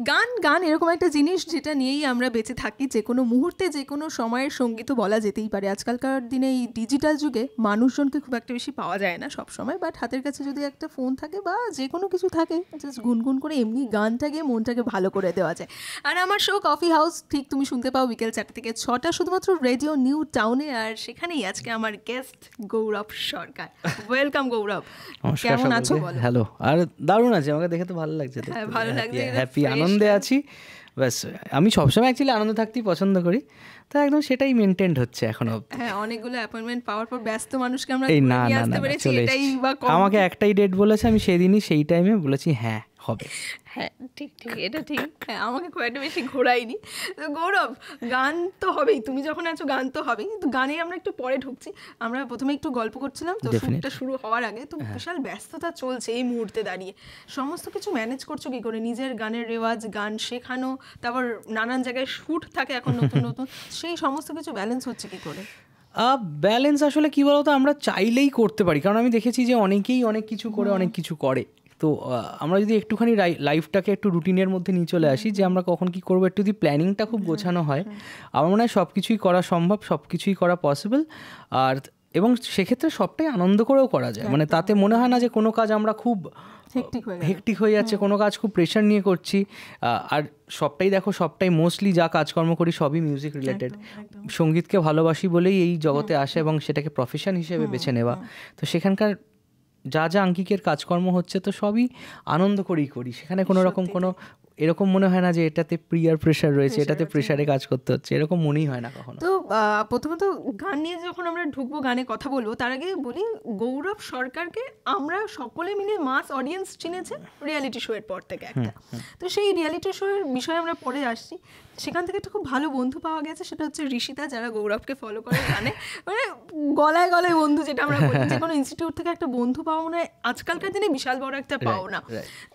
গান গান এরকম একটা জিনিস যেটা নিয়েই আমরা বেঁচে থাকি, যে কোনো মুহূর্তে যে কোনো সময়ের সঙ্গীত বলা যেতেই পারে। আজকালকার দিনে এই ডিজিটাল যুগে মানুষজনকে খুব একটা বেশি পাওয়া যায় না সব সময়, বাট হাতের কাছে যদি একটা ফোন থাকে বা যে কোনো কিছু থাকে, জাস্ট গুনগুন করে এমনি গানটা গিয়ে মনটাকে ভালো করে দেওয়া যায়। আর আমার শো কফি হাউস ঠিক তুমি শুনতে পাও বিকেল 4টা থেকে 6টা শুধুমাত্র রেডিও নিউ টাউনে। আর সেখানেই আজকে আমার গেস্ট গৌরব সরকার। ওয়েলকাম গৌরব, কেমন আছো বলো? হ্যালো, আর দারুণ আছে, আমাকে দেখে তো ভালো লাগছে, ভালো লাগছে, হ্যাপি, আনন্দে আছি। ব্যাস, আমি সবসময় অ্যাকচুয়ালি আনন্দ থাকতেই পছন্দ করি, তো একদম সেটাই মেনটেন্ড হচ্ছে এখনো। হ্যাঁ, অনেকগুলো অ্যাপয়েন্টমেন্ট পাওয়ার পর ব্যস্ত মানুষকে আমরা এই না নিয়ে না আসতে না পেরেছি, চলে এটাই এসেছি। বা কম। আমাকে একটাই ডেট বলেছে, আমি সেদিনই সেই টাইমে বলেছি হ্যাঁ হবে। হ্যাঁ ঠিক ঠিক, এটা ঠিক। হ্যাঁ, আমাকে খুব একটা বেশি ঘোরায়নি। তো গৌরব, গান তো হবেই, তুমি যখন আছো গান তো হবেই, কিন্তু গানে আমরা একটু পরে ঢুকছি। আমরা প্রথমে একটু গল্প করছিলাম তো, শুটটা শুরু হওয়ার আগে তো বিশাল ব্যস্ততা চলছে এই মুহূর্তে দাঁড়িয়ে। সমস্ত কিছু ম্যানেজ করছো কি করে? নিজের গানের রেওয়াজ, গান শেখানো, তারপর নানান জায়গায় শুট থাকে এখন নতুন নতুন, সেই সমস্ত কিছু ব্যালেন্স হচ্ছে কি করে? ব্যালেন্স আসলে কী বলতো, আমরা চাইলেই করতে পারি, কারণ আমি দেখেছি যে অনেকেই অনেক কিছু করে অনেক কিছু করে। তো আমরা যদি একটুখানি লাইফটাকে একটু রুটিনের মধ্যে নিয়ে চলে আসি, যে আমরা কখন কি করবো, একটু যদি প্ল্যানিংটা খুব গোছানো হয়, আমার মনে হয় সব কিছুই করা সম্ভব, সব কিছুই করা পসিবল। আর এবং সেক্ষেত্রে সবটাই আনন্দ করেও করা যায়, মানে তাতে মনে হয় না যে কোনো কাজ আমরা খুব হেকটিক হয়ে যাচ্ছে, কোনো কাজ খুব প্রেশার নিয়ে করছি। আর সবটাই দেখো, সবটাই মোস্টলি যা কাজকর্ম করি সবই মিউজিক রিলেটেড। সঙ্গীতকে ভালোবাসি বলেই এই জগতে আসা এবং সেটাকে প্রফেশন হিসেবে বেছে নেওয়া। তো সেখানকার যা যা আঙ্কিকের কাজকর্ম হচ্ছে তো সবই আনন্দ করেই করি, সেখানে কোনো রকম কোনো এরকম মনে হয় না যে এটাতে প্রিয়ার প্রেশার রয়েছে, এটাতে প্রেশারে কাজ করতে হচ্ছে, এরকম মনেই হয় না কখনো। তো প্রথমত গান নিয়ে যখন আমরা ঢুকবো, গানে কথা বলবো, তার আগে বলি গৌরব সরকারকে আমরা সকলে মিলে মাস অডিয়েন্স চিনেছে রিয়ালিটি শো এর পর থেকে একটা। তো সেই রিয়ালিটি শো এর বিষয়ে আমরা পরে আসছি। সেখান থেকে একটা খুব ভালো বন্ধু পাওয়া গেছে, সেটা হচ্ছে ঋষিতা, যারা গৌরবকে ফলো করে গানে, মানে গলায় গলায় বন্ধু, যেটা আমরা বলি যে কোনো ইনস্টিটিউট থেকে একটা বন্ধু পাওয়া মানে আজকালকার দিনে বিশাল বড় একটা পাওনা।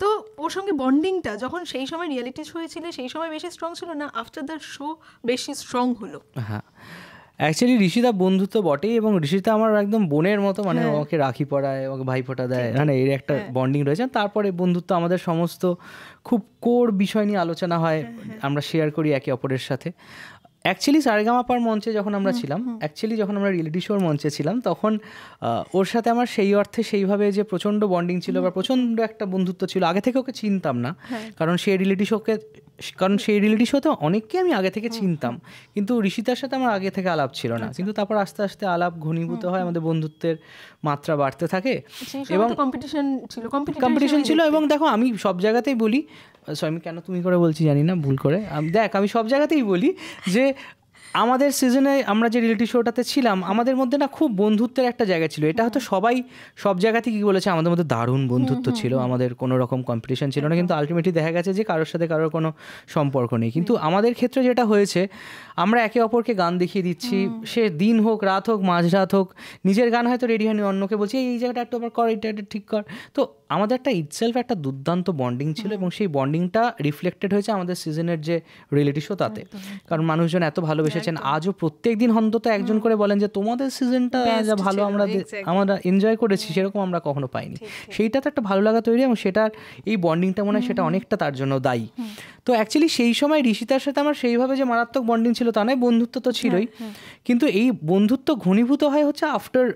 তো ওর সঙ্গে বন্ডিংটা যখন সেই সময় রিয়ালিটি শো হয়েছিল সেই সময় বেশি স্ট্রং ছিল না আফটার দ্য শো বেশি স্ট্রং হলো? হ্যাঁ, অ্যাকচুয়ালি ঋষিতা বন্ধু তো বটেই, এবং ঋষিতা আমার একদম বোনের মতো, মানে আমাকে রাখি পরায়, আমাকে ভাইফোঁটা দেয়, মানে এর একটা বন্ডিং রয়েছে। তারপরে বন্ধুত্ব আমাদের সমস্ত খুব কোর বিষয় নিয়ে আলোচনা হয়, আমরা শেয়ার করি একে অপরের সাথে। অ্যাকচুয়ালি সারেগামাপার মঞ্চে যখন আমরা ছিলাম, যখন আমরা রিয়েলিটি শোর মঞ্চে ছিলাম, তখন ওর সাথে আমার সেই অর্থে সেইভাবে যে প্রচণ্ড বন্ডিং ছিল বা প্রচণ্ড একটা বন্ধুত্ব ছিল। আগে থেকে ওকে চিনতাম না, কারণ সেই রিয়েলিটি শোতে অনেককে আমি আগে থেকে চিনতাম, কিন্তু ঋষিতার সাথে আমার আগে থেকে আলাপ ছিল না। কিন্তু তারপর আস্তে আস্তে আলাপ ঘনীভূত হয়, আমাদের বন্ধুত্বের মাত্রা বাড়তে থাকে, এবং কম্পিটিশন ছিল। এবং দেখো, আমি সব জায়গাতেই বলি, আমি কেন তুমি করে বলছি জানি না, ভুল করে, আমি সব জায়গাতেই বলি যে আমাদের সিজনে আমরা যে রিয়েলিটি শোটাতে ছিলাম, আমাদের মধ্যে না খুব বন্ধুত্বের একটা জায়গা ছিল। এটা হয়তো সবাই সব জায়গাতেই কি বলেছে, আমাদের মধ্যে দারুণ বন্ধুত্ব ছিল, আমাদের কোনো রকম কম্পিটিশন ছিল না, কিন্তু আলটিমেটলি দেখা গেছে যে কারোর সাথে কারোর কোনো সম্পর্ক নেই। কিন্তু আমাদের ক্ষেত্রে যেটা হয়েছে, আমরা একে অপরকে গান দেখিয়ে দিচ্ছি, সে দিন হোক, রাত হোক, মাঝরাত হোক, নিজের গান হয়তো রেডি হয়নি, অন্যকে বলছি এই জায়গাটা একটু আবার কর, এটা ঠিক কর। তো আমাদের একটা ইটসেলফ একটা দুর্দান্ত বন্ডিং ছিল, এবং সেই বন্ডিংটা রিফ্লেক্টেড হয়েছে আমাদের সিজনের যে রিয়েলিটি শো তাতে। কারণ মানুষজন এত ভালোবেসেছেন, আজও প্রত্যেক দিন অন্তত একজন করে বলেন যে তোমাদের সিজনটা যা ভালো আমরা এনজয় করেছি, সেরকম আমরা কখনো পাইনি। সেইটাতে একটা ভালো লাগা তৈরি, এবং সেটার এই বন্ডিংটা মনে হয় সেটা অনেকটা তার জন্য দায়ী। তো অ্যাকচুয়ালি সেই সময় ঋষিতার সাথে আমার সেইভাবে যে মারাত্মক বন্ডিং ছিল তা নয়, বন্ধুত্ব তো ছিলই, কিন্তু এই বন্ধুত্ব ঘনীভূত হয় হচ্ছে after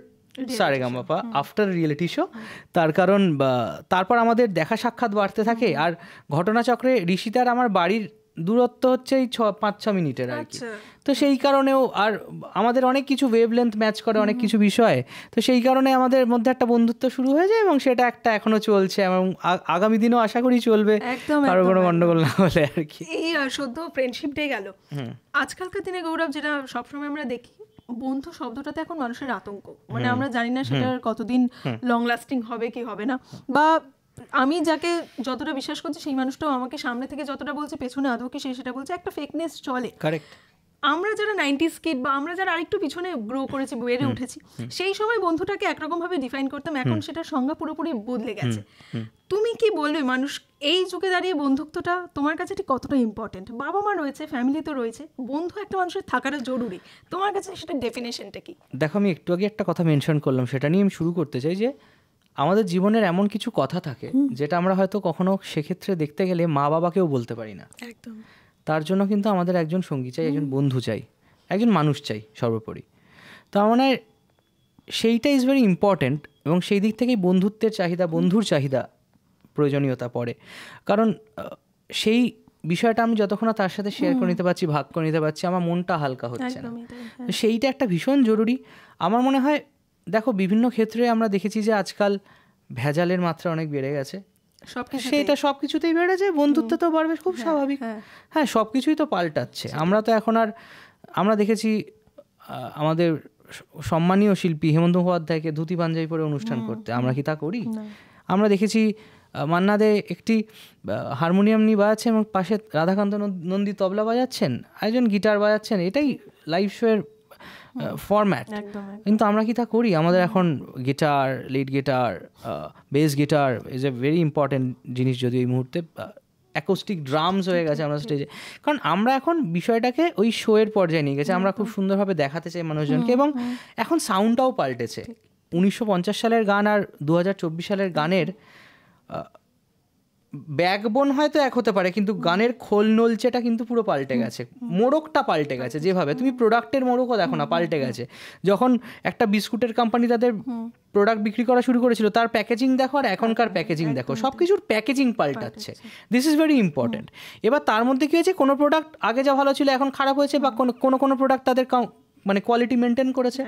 Sa Re Ga Ma Pa, after reality show. তার কারণ তারপর আমাদের দেখা সাক্ষাৎ বাড়তে থাকে, আর ঘটনাচক্রে ঋষিতার আমার বাড়ির দূরত্ব হচ্ছে এই 5-6 মিনিটের আর কি। তো সেই কারণেও আর আমাদের অনেক কিছু ওয়েভলেন্থ ম্যাচ করে, অনেক কিছু বিষয়, তো সেই কারণে আমাদের মধ্যে একটা বন্ধুত্ব শুরু হয়ে যায়, এবং সেটা একটা এখনো চলছে, এবং আগামী দিনও আশা করি চলবে, কারো কোনো গন্ডগোল না হলে আর কি। এই সদ্য ফ্রেন্ডশিপ ডে গেল, আজকালকার দিনে গৌরব যেটা সবসময় আমরা দেখি, বন্ধু শব্দটাতে এখন মানুষের আতঙ্ক, মানে আমরা জানি না সেটার কতদিন লং লাস্টিং হবে কি হবে না, বা আমি যাকে যতটা বিশ্বাস করছি সেই মানুষটাও আমাকে সামনে থেকে যতটা বলছে পেছনে আদৌ কি সেটা বলছে, একটা ফেকনেস চলে। কারেক্ট। আমরা যারা 90s কিড বা আমরা যারা আরেকটু পিছনে গ্রো করেছি, বেড়ে উঠেছি, সেই সময় বন্ধুটাকে একরকম ভাবে ডিফাইন করতাম, এখন সেটার সংজ্ঞা পুরোপুরি বদলে গেছে। তুমি কি বলবে, মানুষ এই যুগে দাঁড়িয়ে বন্ধুত্বটা তোমার কাছে ঠিক কতটা ইম্পর্টেন্ট? বাবা মা রয়েছে, ফ্যামিলি তো রয়েছে, বন্ধু একটা মানুষের থাকাটা জরুরি, তোমার কাছে সেটা ডেফিনেশনটা কি? দেখো, আমি একটু আগে একটা কথা মেনশন করলাম, সেটা নিয়ে আমি শুরু করতে চাই যে আমাদের জীবনের এমন কিছু কথা থাকে যেটা আমরা হয়তো কখনো সেক্ষেত্রে দেখতে গেলে মা বাবাকেও বলতে পারি না। একদম। তার জন্য কিন্তু আমাদের একজন সঙ্গী চাই, একজন বন্ধু চাই, একজন মানুষ চাই সর্বোপরি। তো আমার মনে হয় সেইটা ইজ ভেরি ইম্পর্ট্যান্ট, এবং সেই দিক থেকেই বন্ধুত্বের চাহিদা, বন্ধুর চাহিদা, প্রয়োজনীয়তা পড়ে। কারণ সেই বিষয়টা আমি যতক্ষণ তার সাথে শেয়ার করে নিতে পারছি, ভাগ করে নিতে পারছি, আমার মনটা হালকা হচ্ছে না। সেইটা একটা ভীষণ জরুরি আমার মনে হয়। দেখো, বিভিন্ন ক্ষেত্রে আমরা দেখেছি যে আজকাল ভেজালের মাত্রা অনেক বেড়ে গেছে, সেটা সব কিছুতেই বেড়েছে, বন্ধুত্ব তো বাড়বে, খুব স্বাভাবিক। হ্যাঁ, সব কিছুই তো পাল্টাচ্ছে। আমরা তো এখন আর, আমরা দেখেছি আমাদের সম্মানীয় শিল্পী হেমন্ত মুখোপাধ্যায়কে ধুতি পাঞ্জাবি পরে অনুষ্ঠান করতে, আমরা কি তা করি? আমরা দেখেছি মান্না দে একটি হারমোনিয়াম নিয়ে বাজাচ্ছেন এবং পাশে রাধাকান্ত নন্দী তবলা বাজাচ্ছেন, একজন গিটার বাজাচ্ছেন, এটাই লাইভ শোয়ের ফরম্যাট। কিন্তু আমরা কি তা করি? আমাদের এখন guitar, lead guitar, bass guitar is a very important জিনিস, যদি এই মুহূর্তে অ্যাকোস্টিক ড্রামস হয়ে গেছে আমরা স্টেজে। কারণ আমরা এখন বিষয়টাকে ওই শোয়ের পর্যায়ে নিয়ে গেছে, আমরা খুব সুন্দরভাবে দেখাতে চাই মানুষজনকে, এবং এখন সাউন্ডটাও পাল্টেছে। 1950 সালের গান আর 2024 সালের গানের ব্যাকবোন হয়তো এক হতে পারে, কিন্তু গানের খোল নলচেটা কিন্তু পুরো পাল্টে গেছে, মোড়কটা পাল্টে গেছে। যেভাবে তুমি প্রোডাক্টের মোড়কও দেখো না, পাল্টে গেছে। যখন একটা বিস্কুটের কোম্পানি তাদের প্রোডাক্ট বিক্রি করা শুরু করেছিল, তার প্যাকেজিং দেখো আর এখনকার প্যাকেজিং দেখো, সব কিছুর প্যাকেজিং পাল্টাচ্ছে। This is very important. এবার তার মধ্যে কী হয়েছে, কোনো প্রোডাক্ট আগে যা ভালো ছিল এখন খারাপ হয়েছে, বা কোনো প্রোডাক্ট তাদের মানে কোয়ালিটি মেনটেন করেছে।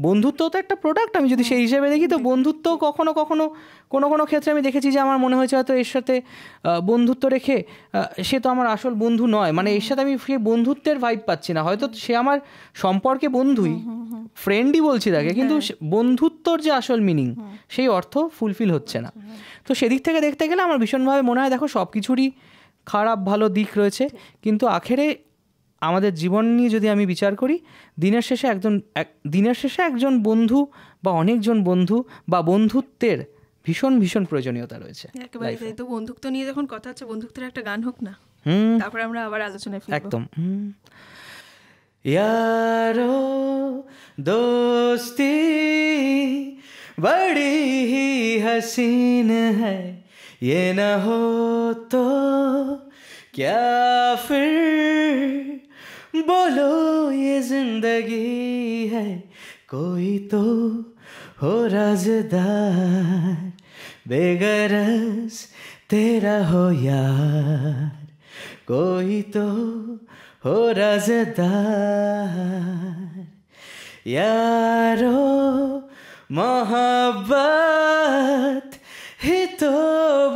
বন্ধুত্বও তো একটা প্রোডাক্ট, আমি যদি সেই হিসেবে দেখি, তো বন্ধুত্বও কখনো কোনো ক্ষেত্রে আমি দেখেছি যে আমার মনে হয়েছে হয়তো এর সাথে বন্ধুত্ব রেখে সে তো আমার আসল বন্ধু নয়, মানে এর সাথে আমি সেই বন্ধুত্বের ভাইব পাচ্ছি না। হয়তো সে আমার সম্পর্কে বন্ধুই, ফ্রেন্ডই বলছি তাকে, কিন্তু বন্ধুত্বর যে আসল মিনিং, সেই অর্থ ফুলফিল হচ্ছে না। তো সেদিক থেকে দেখতে গেলে আমার ভীষণভাবে মনে হয়, দেখো সব কিছুরই খারাপ ভালো দিক রয়েছে, কিন্তু আখেরে আমাদের জীবন নিয়ে যদি আমি বিচার করি, দিনের শেষে একজন বন্ধু বা অনেকজন বন্ধু বা বন্ধুত্বের ভীষণ ভীষণ প্রয়োজনীয়তা রয়েছে। একেবারে তাই। তো বন্ধুত্ব নিয়ে যখন কথা হচ্ছে, বন্ধুত্বের একটা গান হোক না, তারপরে আমরা আবার আলোচনায় ফিরব। একদম। यारो दोस्ती बड़ी ही हसीन है, ये न हो तो क्या फिर बोलो ये जिंदगी है, कोई तो हो राज़दार, बेगरज तेरा हो यार, कोई तो हो राज़दार। यारो मोहब्बत ही तो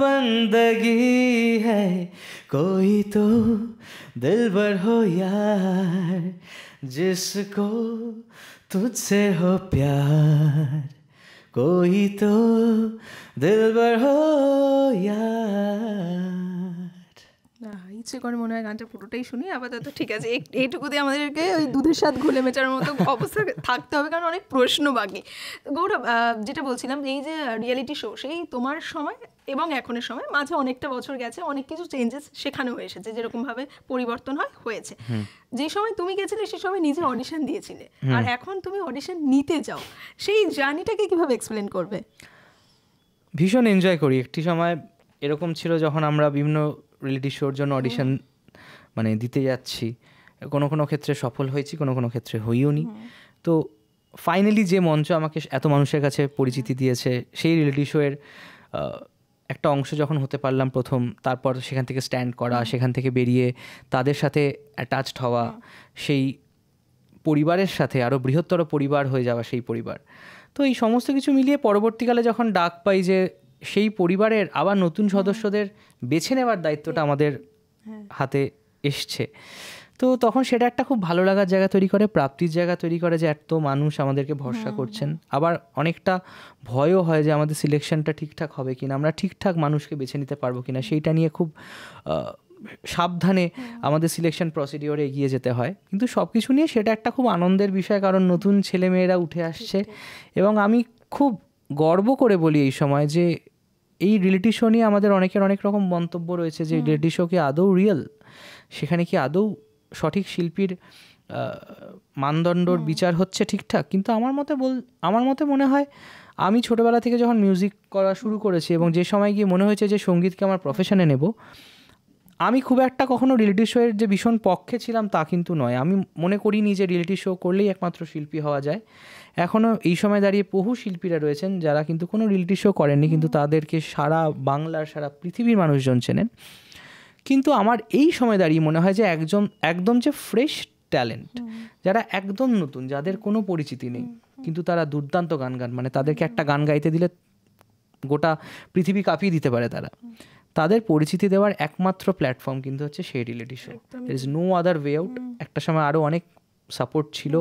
बंदगी है, कोई तो दिलबर हो यार, जिसको तुझसे हो प्यार, कोई तो दिलबर हो यार। ইচ্ছে করে মনে হয় গানটা পুরোটাই শুনি আপাতত। ঠিক আছে, এইটুকু দিয়ে আমাদেরকে ওই দুধের স্বাদ ঘুলে মেচার মতো অবস্থা থাকতে হবে, কারণ অনেক প্রশ্ন বাকি। গৌরব, যেটা বলছিলাম, এই যে রিয়েলিটি শো, সেই তোমার সময় এবং এখনের সময় মাঝে অনেকটা বছর গেছে, অনেক কিছু চেঞ্জেস সেখানেও এসেছে, যেরকমভাবে পরিবর্তন হয়েছে। যে সময় তুমি গেছিলে সে সময় নিজে অডিশন দিয়েছিলে, আর এখন তুমি অডিশন নিতে যাও, সেই জার্নিটাকে কিভাবে এক্সপ্লেন করবে? ভীষণ এনজয় করি। একটি সময় এরকম ছিল যখন আমরা বিভিন্ন রিয়েলিটি শোর জন্য অডিশন মানে দিতে যাচ্ছি, কোনো ক্ষেত্রে সফল হয়েছি, কোনো ক্ষেত্রে হইও নি। তো ফাইনালি যে মঞ্চ আমাকে এত মানুষের কাছে পরিচিতি দিয়েছে, সেই রিয়েলিটি শোয়ের একটা অংশ যখন হতে পারলাম প্রথম, তারপর সেখান থেকে স্ট্যান্ড করা, সেখান থেকে বেরিয়ে তাদের সাথে অ্যাটাচড হওয়া, সেই পরিবারের সাথে আরও বৃহত্তর পরিবার হয়ে যাওয়া সেই পরিবার। তো এই সমস্ত কিছু মিলিয়ে পরবর্তীকালে যখন ডাক পাই যে সেই পরিবারের আবার নতুন সদস্যদের বেছে নেওয়ার দায়িত্বটা আমাদের হাতে এসছে, তো তখন সেটা একটা খুব ভালো লাগার জায়গা তৈরি করে, প্রাপ্তির জায়গা তৈরি করে, যে এত মানুষ আমাদেরকে ভরসা করছেন। আবার অনেকটা ভয়ও হয় যে আমাদের সিলেকশনটা ঠিকঠাক হবে কিনা, আমরা ঠিকঠাক মানুষকে বেছে নিতে পারবো কিনা, সেইটা নিয়ে খুব সাবধানে আমাদের সিলেকশন প্রসিডিওরে এগিয়ে যেতে হয়। কিন্তু সব কিছু নিয়ে সেটা একটা খুব আনন্দের বিষয়, কারণ নতুন ছেলেমেয়েরা উঠে আসছে। এবং আমি খুব গর্ব করে বলি এই সময় যে এই রিয়েলিটি শো নিয়ে আমাদের অনেকের অনেক রকম মন্তব্য রয়েছে, যে রিয়েলিটি শো কি আদৌ রিয়েল, সেখানে কি আদৌ সঠিক শিল্পীর মানদণ্ডর বিচার হচ্ছে ঠিকঠাক, কিন্তু আমার মতে মনে হয় আমি ছোটোবেলা থেকে যখন মিউজিক করা শুরু করেছি এবং যে সময় গিয়ে মনে হয়েছে যে সঙ্গীতকে আমার প্রফেশনে নেব, আমি খুব একটা কখনো রিয়েলিটি শোয়ের যে ভীষণ পক্ষে ছিলাম তা কিন্তু নয়। আমি মনে করিনি যে রিয়েলিটি শো করলেই একমাত্র শিল্পী হওয়া যায়। এখনও এই সময় দাঁড়িয়ে বহু শিল্পীরা রয়েছেন যারা কিন্তু কোনো রিয়েলিটি শো করেননি, কিন্তু তাদেরকে সারা বাংলার সারা পৃথিবীর মানুষজন চেনেন। কিন্তু আমার এই সময় দাঁড়িয়ে মনে হয় যে একদম যে ফ্রেশ ট্যালেন্ট, যারা একদম নতুন, যাদের কোনো পরিচিতি নেই, কিন্তু তারা দুর্দান্ত গান গান, মানে তাদেরকে একটা গান গাইতে দিলে গোটা পৃথিবী কাঁপিয়ে দিতে পারে তাদের পরিচিতি দেওয়ার একমাত্র প্ল্যাটফর্ম কিন্তু হচ্ছে সেই reality show. There is no other way out. একটা সময় আরও অনেক সাপোর্ট ছিল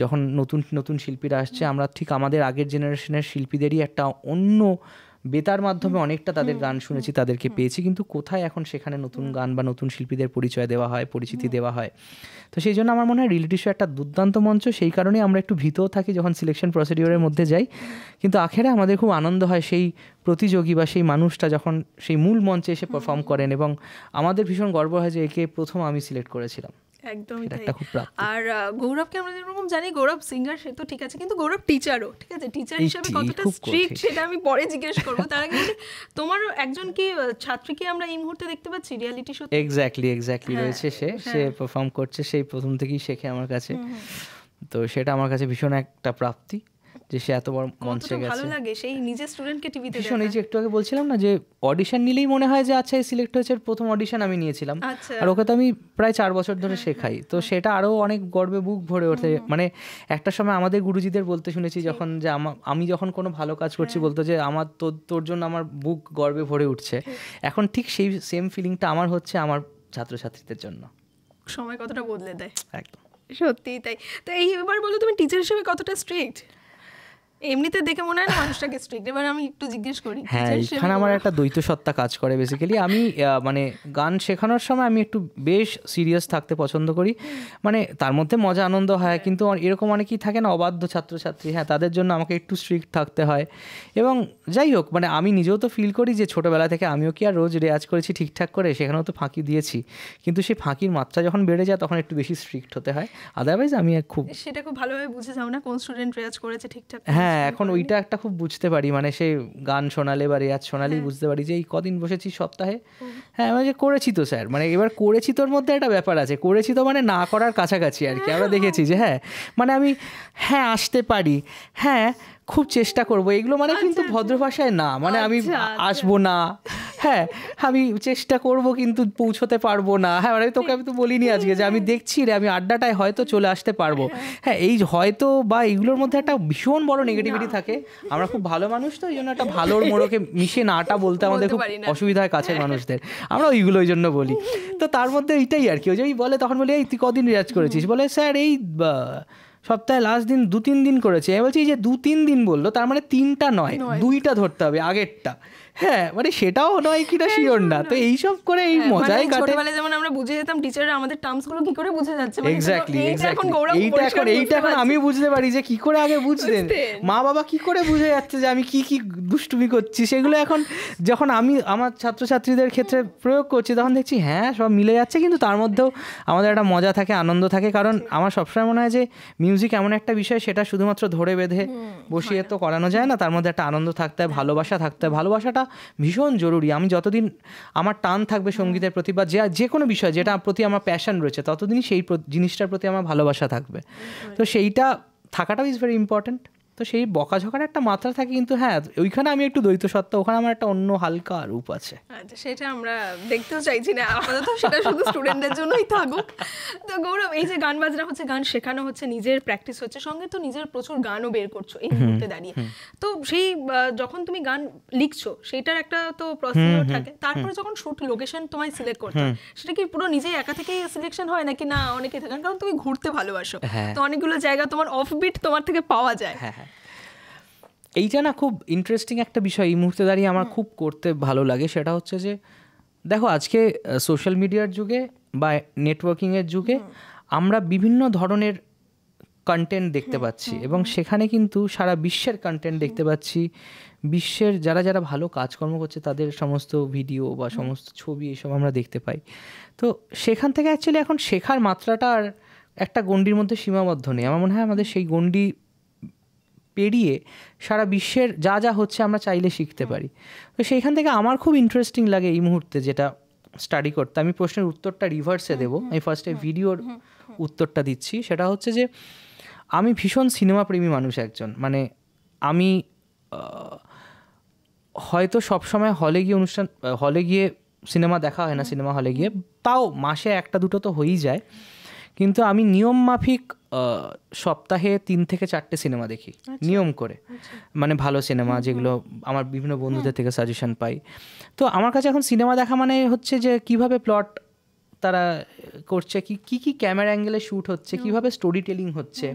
যখন নতুন নতুন শিল্পীরা আসছে, আমরা ঠিক আমাদের আগের জেনারেশনের শিল্পীদেরই একটা অন্য বেতার মাধ্যমে অনেকটা তাদের গান শুনেছি, তাদেরকে পেয়েছি, কিন্তু কোথায় এখন সেখানে নতুন গান বা নতুন শিল্পীদের পরিচয় দেওয়া হয়, পরিচিতি দেওয়া হয়। তো সেই জন্য আমার মনে হয় রিয়েলিটি শো একটা দুর্দান্ত মঞ্চ। সেই কারণেই আমরা একটু ভীতও থাকি যখন সিলেকশন প্রসিডিওরের মধ্যে যাই, কিন্তু আখেরে আমাদের খুব আনন্দ হয় সেই প্রতিযোগী বা সেই মানুষটা যখন সেই মূল মঞ্চে এসে পারফর্ম করেন, এবং আমাদের ভীষণ গর্ব হয় যে একে প্রথম আমি সিলেক্ট করেছিলাম। একদমই তাই। আর গৌরবকে আমরা যেরকম জানি গৌরব সিঙ্গার, সে তো ঠিক আছে, কিন্তু গৌরব টিচারও, ঠিক আছে, টিচার হিসেবে কতটা স্ট্রিক্ট সেটা আমি পরে জিজ্ঞেস করবো। তার আগে তোমার একজন কি ছাত্রীকে আমরা এই মুহূর্তে দেখতে পাচ্ছি রিয়েলিটি শো? এক্স্যাক্টলি রয়েছে, সে পারফর্ম করছে, সেই প্রথম থেকেই শেখে আমার কাছে। তো সেটা আমার কাছে ভীষণ একটা প্রাপ্তি যে সে এত বড় মঞ্চে গেছে। ভালো লাগে সেই নিজের স্টুডেন্টকে টিভিতে দেখা। এই যে একটু আগে বলছিলাম না যে অডিশন নিলেই মনে হয় যে আচ্ছা এই সিলেক্ট হয়েছে, প্রথম অডিশন আমি নিয়েছিলাম, আর ওকে তো আমি প্রায় 4 বছর ধরে শেখাই। তো সেটা আরও অনেক গর্বে বুক ভরে ওঠে। মানে একটা সময় আমাদের গুরুজিদের বলতে শুনেছি যখন, যে আমি যখন কোনো ভালো কাজ করছি বলতো যে আমার তোর জন্য আমার বুক গর্বে ভরে উঠছে। এখন ঠিক সেই সেম ফিলিংটা আমার হচ্ছে আমার ছাত্রছাত্রীদের জন্য। সময় কতটা বদলে দেয়। একদম সত্যিই তাই। তো এইবার বলো তুমি টিচার হিসেবে কতটা স্ট্রিক্ট? এমনিতে দেখে মনে হয় না মানুষটাকে স্ট্রিক্ট, এবার আমি একটু জিজ্ঞেস করি। হ্যাঁ, এখানে আমার একটা দ্বৈত সত্তা কাজ করে বেসিক্যালি। আমি মানে গান শেখানোর সময় আমি একটু বেশ সিরিয়াস থাকতে পছন্দ করি, মানে তার মধ্যে মজা আনন্দ হয়, কিন্তু এরকম অনেকেই থাকে না অবাধ্য ছাত্রছাত্রী, হ্যাঁ তাদের জন্য আমাকে একটু স্ট্রিক্ট থাকতে হয়। এবং যাই হোক, মানে আমি নিজেও তো ফিল করি যে ছোটোবেলা থেকে আমিও কি আর রোজ রেয়াজ করেছি ঠিকঠাক করে, সেখানেও তো ফাঁকি দিয়েছি, কিন্তু সেই ফাঁকির মাত্রা যখন বেড়ে যায় তখন একটু বেশি স্ট্রিক্ট হতে হয়। আদারওয়াইজ আমি সেটা খুব ভালোভাবে বুঝে যাও না কোন স্টুডেন্ট রেয়াজ করেছে ঠিকঠাক? হ্যাঁ, এখন ওইটা একটা খুব বুঝতে পারি, মানে সেই গান শোনালে বা রেয়াজ শোনালেই বুঝতে পারি যে এই কদিন বসেছি সপ্তাহে, হ্যাঁ মানে করেছি তো স্যার, মানে এবার করেছি তোর মধ্যে একটা ব্যাপার আছে, করেছি তো মানে না করার কাছাকাছি আর কি। আমরা দেখেছি যে হ্যাঁ মানে আমি আসতে পারি, হ্যাঁ খুব চেষ্টা করবো, এগুলো মানে কিন্তু ভদ্র ভাষায় না, মানে আমি আসবো না, হ্যাঁ আমি চেষ্টা করব কিন্তু পৌঁছতে পারবো না, হ্যাঁ মানে তোকে আমি তো বলিনি আজকে যে আমি দেখছি রে আমি আড্ডাটায় হয়তো চলে আসতে পারবো, হ্যাঁ এই হয়তো বা এইগুলোর মধ্যে একটা ভীষণ বড় নেগেটিভিটি থাকে। আমরা খুব ভালো মানুষ তো এই জন্য একটা ভালোর মোড়কে মিশে নাটা বলতে আমাদের খুব অসুবিধা হয় কাছের মানুষদের, আমরা ওইগুলো ওই জন্য বলি। তো তার মধ্যে এইটাই আর কি, ওই যে বলে তখন বলি এই তুই কদিন রেয়াজ করেছিস, বলে স্যার এই সপ্তাহে লাস্ট দিন 2-3 দিন করেছে। আমি বলছি যে 2-3 দিন বললো, তার মানে 3টা নয় 2টা ধরতে হবে আগেরটা, হ্যাঁ মানে সেটাও নয় কিনা শিওর না। তো এইসব করে এই মজাই কাটে। ছোটবেলায় যেমন আমরা বুঝে যেতাম টিচাররা আমাদের টার্মস গুলো কি করে বুঝে যাচ্ছে, এক্স্যাক্টলি এইটা এখন আমি বুঝতে পারি যে কি করে আগে বুঝতেন মা বাবা, কি করে বুঝে যাচ্ছে যে আমি কি কি দুষ্টুমি করছি, সেগুলো এখন যখন আমি আমার ছাত্রছাত্রীদের ক্ষেত্রে প্রয়োগ করছি তখন দেখছি হ্যাঁ সব মিলে যাচ্ছে, কিন্তু তার মধ্যেও আমাদের একটা মজা থাকে, আনন্দ থাকে। কারণ আমার সবসময় মনে হয় যে মিউজিক এমন একটা বিষয়, সেটা শুধুমাত্র ধরে বেঁধে বসিয়ে তো করানো যায় না, তার মধ্যে একটা আনন্দ থাকতে হয়, ভালোবাসা থাকতে হয়। ভালোবাসাটা ভীষণ জরুরি। আমি যতদিন আমার টান থাকবে সঙ্গীতের প্রতি বা যে কোনো বিষয় যেটা প্রতি আমার প্যাশন রয়েছে, ততদিনই সেই জিনিসটার প্রতি আমার ভালোবাসা থাকবে। তো সেইটা থাকাটাও ইজ ভেরি ইম্পর্ট্যান্ট। তো সেই বকাঝকার একটা মাত্রা থাকে, কিন্তু হ্যাঁ ওইখানে আমি একটু দ্বৈত সত্ত্বা, ওখানে আমার একটা অন্য হালকা রূপ আছে। আচ্ছা, সেটা আমরা দেখতেও চাইছি না আপাতত, সেটা শুধু স্টুডেন্টদের জন্যই থাকুক। তো গৌরব, এই যে গান বাজনা হচ্ছে, গান শেখানো হচ্ছে, নিজের প্র্যাকটিস হচ্ছে, সঙ্গে তো নিজের প্রচুর গানও বের করছো এই মুহূর্তে দাঁড়িয়ে। তো সেই যখন তুমি গান লিখছো সেটার একটা তো প্রসিডিউর থাকে, তারপরে যখন শুট লোকেশন তোমায় সিলেক্ট করতে হয়, সেটা কি পুরো নিজে একা থেকেই সিলেকশন হয় নাকি না অনেকে থাকেন? কারণ তুমি ঘুরতে ভালোবাসো, তো অনেকগুলো জায়গা তোমার অফবিট তোমার থেকে পাওয়া যায়। এইটা না খুব ইন্টারেস্টিং একটা বিষয় এই মুহূর্তে দাঁড়িয়ে আমার খুব করতে ভালো লাগে। সেটা হচ্ছে যে দেখো আজকে সোশ্যাল মিডিয়ার যুগে বা নেটওয়ার্কিংয়ের যুগে আমরা বিভিন্ন ধরনের কন্টেন্ট দেখতে পাচ্ছি, এবং সেখানে কিন্তু সারা বিশ্বের কন্টেন্ট দেখতে পাচ্ছি। বিশ্বের যারা যারা ভালো কাজকর্ম করছে তাদের সমস্ত ভিডিও বা সমস্ত ছবি এসব আমরা দেখতে পাই। তো সেখান থেকে অ্যাকচুয়ালি এখন শেখার মাত্রাটা আর একটা গণ্ডির মধ্যে সীমাবদ্ধ নেই। আমার মনে হয় আমাদের সেই গণ্ডি পেরিয়ে সারা বিশ্বের যা যা হচ্ছে আমরা চাইলে শিখতে পারি। তো সেইখান থেকে আমার খুব ইন্টারেস্টিং লাগে এই মুহূর্তে যেটা স্টাডি করতে। আমি প্রশ্নের উত্তরটা রিভার্সে দেবো, আমি ফার্স্টে ভিডিওর উত্তরটা দিচ্ছি। সেটা হচ্ছে যে আমি ভীষণ সিনেমা প্রেমী মানুষ একজন, মানে আমি হয়তো সবসময় হলে গিয়ে সিনেমা দেখা হয় না, সিনেমা হলে গিয়ে তাও মাসে একটা দুটো তো হয়েই যায়, কিন্তু আমি নিয়ম মাফিক সপ্তাহে 3 থেকে 4টে সিনেমা দেখি নিয়ম করে, মানে ভালো সিনেমা যেগুলো আমার বিভিন্ন বন্ধুদের থেকে সাজেশন পাই। তো আমার কাছে এখন সিনেমা দেখা মানে হচ্ছে যে কিভাবে প্লট তারা করছে, কি কি ক্যামেরা অ্যাঙ্গেলে শ্যুট হচ্ছে, কিভাবে স্টোরি টেলিং হচ্ছে,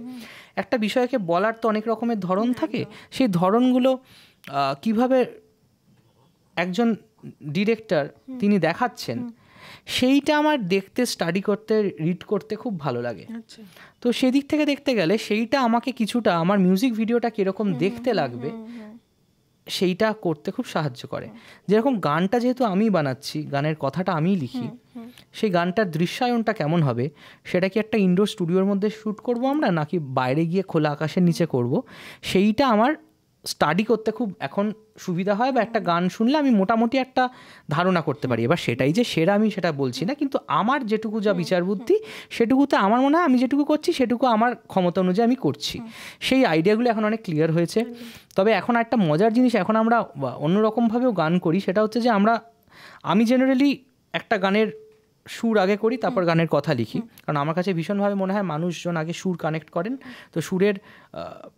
একটা বিষয়কে বলার তো অনেক রকমের ধরন থাকে, সেই ধরনগুলো কিভাবে একজন ডিরেক্টর তিনি দেখাচ্ছেন, সেইটা আমার দেখতে, স্টাডি করতে, রিড করতে খুব ভালো লাগে। তো সেদিক থেকে দেখতে গেলে সেইটা আমাকে কিছুটা আমার মিউজিক ভিডিওটা কীরকম দেখতে লাগবে সেইটা করতে খুব সাহায্য করে। যেরকম গানটা যেহেতু আমি বানাচ্ছি, গানের কথাটা আমিই লিখি, সেই গানটার দৃশ্যায়নটা কেমন হবে, সেটা কি একটা ইনডোর স্টুডিওর মধ্যে শ্যুট করব আমরা, নাকি বাইরে গিয়ে খোলা আকাশের নিচে করব, সেইটা আমার স্টাডি করতে খুব এখন সুবিধা হয়। বা একটা গান শুনলে আমি মোটামুটি একটা ধারণা করতে পারি। এবার সেটাই যে সেরা আমি সেটা বলছি না, কিন্তু আমার যেটুকু যা বিচার বুদ্ধি সেটুকুতে আমার মনে হয় আমি যেটুকু করছি সেটুকু আমার ক্ষমতা অনুযায়ী আমি করছি। সেই আইডিয়াগুলো এখন অনেক ক্লিয়ার হয়েছে। তবে এখন একটা মজার জিনিস, এখন আমরা অন্যরকমভাবেও গান করি, সেটা হচ্ছে যে আমি জেনারেলি একটা গানের সুর আগে করি, তারপর গানের কথা লিখি। কারণ আমার কাছে ভীষণভাবে মনে হয় মানুষজন আগে সুর কানেক্ট করেন, তো সুরের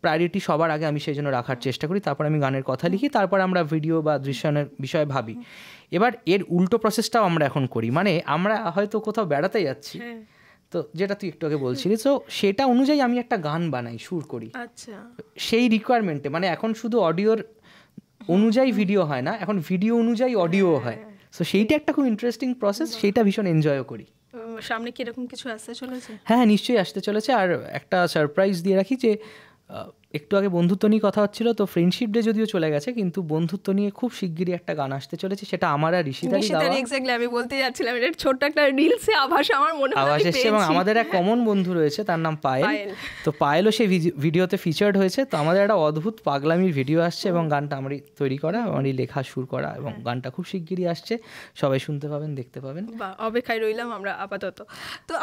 প্রায়োরিটি সবার আগে আমি সেই জন্য রাখার চেষ্টা করি। তারপর আমি গানের কথা লিখি, তারপর আমরা ভিডিও বা দৃশ্যায়নের বিষয়ে ভাবি। এবার এর উল্টো প্রসেসটাও আমরা এখন করি, মানে আমরা হয়তো কোথাও বেড়াতে যাচ্ছি, তো যেটা তুই একটু আগে বলছিলি, তো সেটা অনুযায়ী আমি একটা গান বানাই, সুর করি। আচ্ছা, সেই রিকোয়ারমেন্টে, মানে এখন শুধু অডিওর অনুযায়ী ভিডিও হয় না, এখন ভিডিও অনুযায়ী অডিও হয়। সো সেইটা একটা খুব ইন্টারেস্টিং প্রসেস, সেইটা ভীষণ এনজয়ও করি। সামনে কি এরকম কিছু আসতে চলেছে? হ্যাঁ, নিশ্চয়ই আসতে চলেছে। আর একটা সারপ্রাইজ দিয়ে রাখি যে একটু আগে বন্ধুত্ব নিয়ে কথা হচ্ছিল, তো ফ্রেন্ডশিপ ডে যদিও চলে গেছে, কিন্তু বন্ধুত্ব নিয়ে খুব শিগগিরই একটা গান আসতে চলেছে, সেটা আমার আর ঋষিদারই গাওয়া। এক্স্যাক্টলি আমি বলতে যাচ্ছিলাম, এটা ছোট্ট একটা রিলসে আভাস আমার মনে হয় আভাস এসেছে। এবং আমাদের এক কমন বন্ধু রয়েছে, তার নাম পায়েল। তো পায়েলও সেই ভিডিওতে ফিচার্ড হয়েছে। তো আমাদের একটা অদ্ভুত পাগলামির ভিডিও আসছে, এবং গানটা আমারই তৈরি করা, আমারই লেখা, সুর করা, এবং গানটা খুব শিগগিরই আসছে, সবাই শুনতে পাবেন, দেখতে পাবেন। অপেক্ষায় রইলাম আমরা আপাতত। তো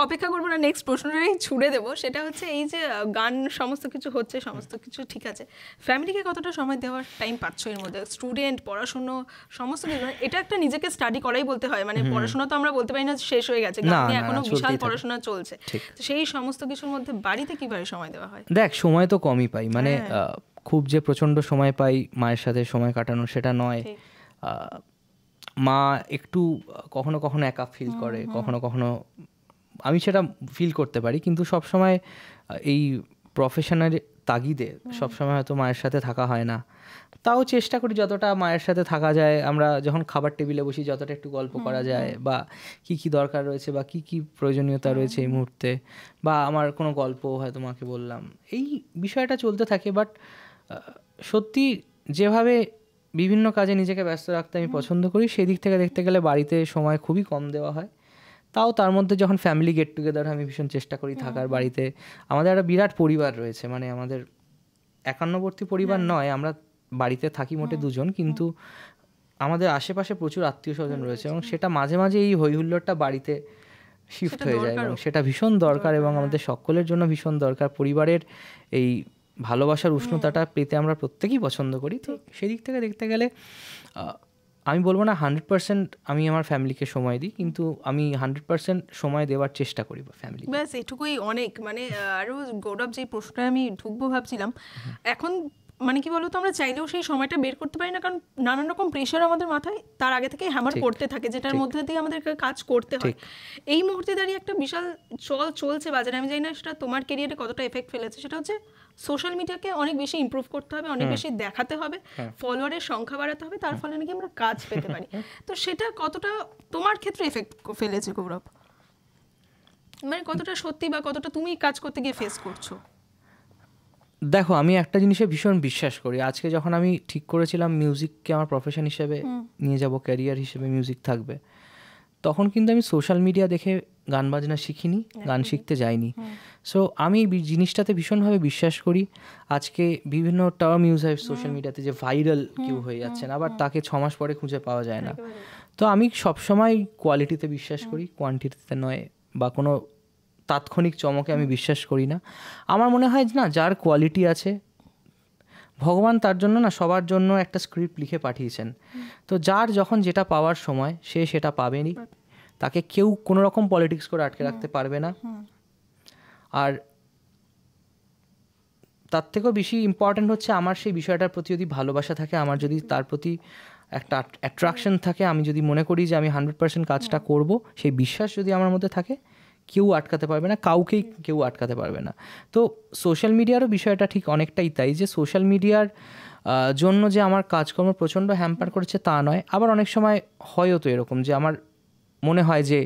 অপেক্ষা করবো না, নেক্সট প্রশ্নটাই ছুড়ে দেবো। সেটা হচ্ছে এই যে গান সমস্ত কিছু হচ্ছে, সমস্ত কিছু ঠিক আছে, ফ্যামিলিকে কতটা সময় দেওয়ার টাইম পাচ্ছ এর মধ্যে? স্টুডেন্ট, পড়াশোনা, সমস্ত কিছু, এটা একটা নিজেকে স্টাডি করাই বলতে হয়, মানে পড়াশোনা তো আমরা বলতে পারি না শেষ হয়ে গেছে, এখনো বিশাল পড়াশোনা চলছে। তো সেই সমস্ত কিছুর মধ্যে বাড়িতে কিভাবে সময় দেওয়া হয়? দেখ, সময় তো কমই পাই, মানে খুব যে প্রচণ্ড সময় পাই মায়ের সাথে সময় কাটানো সেটা নয়। মা একটু কখনো কখনো একা ফিল করে, কখনো কখনো আমি সেটা ফিল করতে পারি, কিন্তু সবসময় এই প্রফেশনের তাগিদে সবসময় হয়তো মায়ের সাথে থাকা হয় না। তাও চেষ্টা করি যতটা মায়ের সাথে থাকা যায়। আমরা যখন খাবার টেবিলে বসি যতটা একটু গল্প করা যায়, বা কি কি দরকার রয়েছে বা কি কি প্রয়োজনীয়তা রয়েছে এই মুহূর্তে, বা আমার কোনো গল্প হয়তো মাকে বললাম, এই বিষয়টা চলতে থাকে। বাট সত্যি যেভাবে বিভিন্ন কাজে নিজেকে ব্যস্ত রাখতে আমি পছন্দ করি, সেই দিক থেকে দেখতে গেলে বাড়িতে সময় খুবই কম দেওয়া হয়। তাও তার মধ্যে যখন ফ্যামিলি গেট টুগেদার আমি ভীষণ চেষ্টা করি থাকার। বাড়িতে আমাদের একটা বিরাট পরিবার রয়েছে, মানে আমাদের একান্নবর্তী পরিবার নয়, আমরা বাড়িতে থাকি মোটে 2 জন, কিন্তু আমাদের আশেপাশে প্রচুর আত্মীয় স্বজন রয়েছে, এবং সেটা মাঝে মাঝে এই হইহুল্লোড়টা বাড়িতে শিফট হয়ে যায়, এবং সেটা ভীষণ দরকার, এবং আমাদের সকলের জন্য ভীষণ দরকার। পরিবারের এই ভালোবাসার উষ্ণতাটা পেতে আমরা প্রত্যেকেই পছন্দ করি। তো সেদিক থেকে দেখতে গেলে আমি বলবো না 100% আমি আমার ফ্যামিলিকে সময় দিই, কিন্তু আমি 100% সময় দেওয়ার চেষ্টা করি ফ্যামিলি। ব্যাস এটুকুই অনেক। মানে আরও গৌরব, যে প্রশ্নটা আমি ঢুকবো ভাবছিলাম, এখন মানে কি বলতো, আমরা চাইলেও সেই সময়টা বের করতে পারি না, কারণ নানান রকম প্রেশার আমাদের মাথায় তার আগে থেকে হ্যামার করতে থাকে, যেটার মধ্যে দিয়ে আমাদের কাজ করতে হয়। এই মুহূর্তে দাঁড়িয়ে একটা বিশাল চলছে বাজারে, আমি জানি না সেটা তোমার কেরিয়ারে কতটা এফেক্ট ফেলেছে, সেটা হচ্ছে সোশ্যাল মিডিয়াকে অনেক বেশি ইমপ্রুভ করতে হবে, অনেক বেশি দেখাতে হবে, ফলোয়ারের সংখ্যা বাড়াতে হবে, তার ফলে নাকি আমরা কাজ পেতে পারি। তো সেটা কতটা তোমার ক্ষেত্রে এফেক্ট ফেলেছে গৌরব? মানে কতটা সত্যি, বা কতটা তুমি কাজ করতে গিয়ে ফেস করছো? দেখো, আমি একটা জিনিসে ভীষণ বিশ্বাস করি। আজকে যখন আমি ঠিক করেছিলাম মিউজিককে আমার প্রফেশন হিসেবে নিয়ে যাব, ক্যারিয়ার হিসেবে মিউজিক থাকবে, তখন কিন্তু আমি সোশ্যাল মিডিয়া দেখে গান বাজনা শিখিনি, গান শিখতে যাইনি। সো আমি জিনিসটাতে ভীষণভাবে বিশ্বাস করি। আজকে বিভিন্ন টার্ম ইউজ হয় সোশ্যাল মিডিয়াতে, যে ভাইরাল কেউ হয়ে যাচ্ছেন, আবার তাকে 6 মাস পরে খুঁজে পাওয়া যায় না। তো আমি সবসময় কোয়ালিটিতে বিশ্বাস করি, কোয়ান্টিটিতে নয়, বা কোনো তাৎক্ষণিক চমকে আমি বিশ্বাস করি না। আমার মনে হয় না, যার কোয়ালিটি আছে ভগবান তার জন্য না সবার জন্য একটা স্ক্রিপ্ট লিখে পাঠিয়েছেন। তো যার যখন যেটা পাওয়ার সময় সে সেটা পাবেনই, তাকে কেউ কোনো রকম পলিটিক্স করে আটকে রাখতে পারবে না। আর তার থেকেও বেশি ইম্পর্ট্যান্ট হচ্ছে আমার সেই বিষয়টার প্রতি যদি ভালোবাসা থাকে, আমার যদি তার প্রতি একটা অ্যাট্রাকশন থাকে, আমি যদি মনে করি যে আমি 100% কাজটা করব, সেই বিশ্বাস যদি আমার মধ্যে থাকে, কেউ আটকাতে পারবে না, কাউকেই কেউ আটকাতে পারবে না। তো সোশ্যাল মিডিয়ারও বিষয়টা ঠিক অনেকটাই তাই, যে সোশ্যাল মিডিয়ার জন্য যে আমার কাজকর্ম প্রচণ্ড হ্যাম্পার করেছে তা নয়। আবার অনেক সময় হয়ও তো এরকম যে আমার মনে হয় যে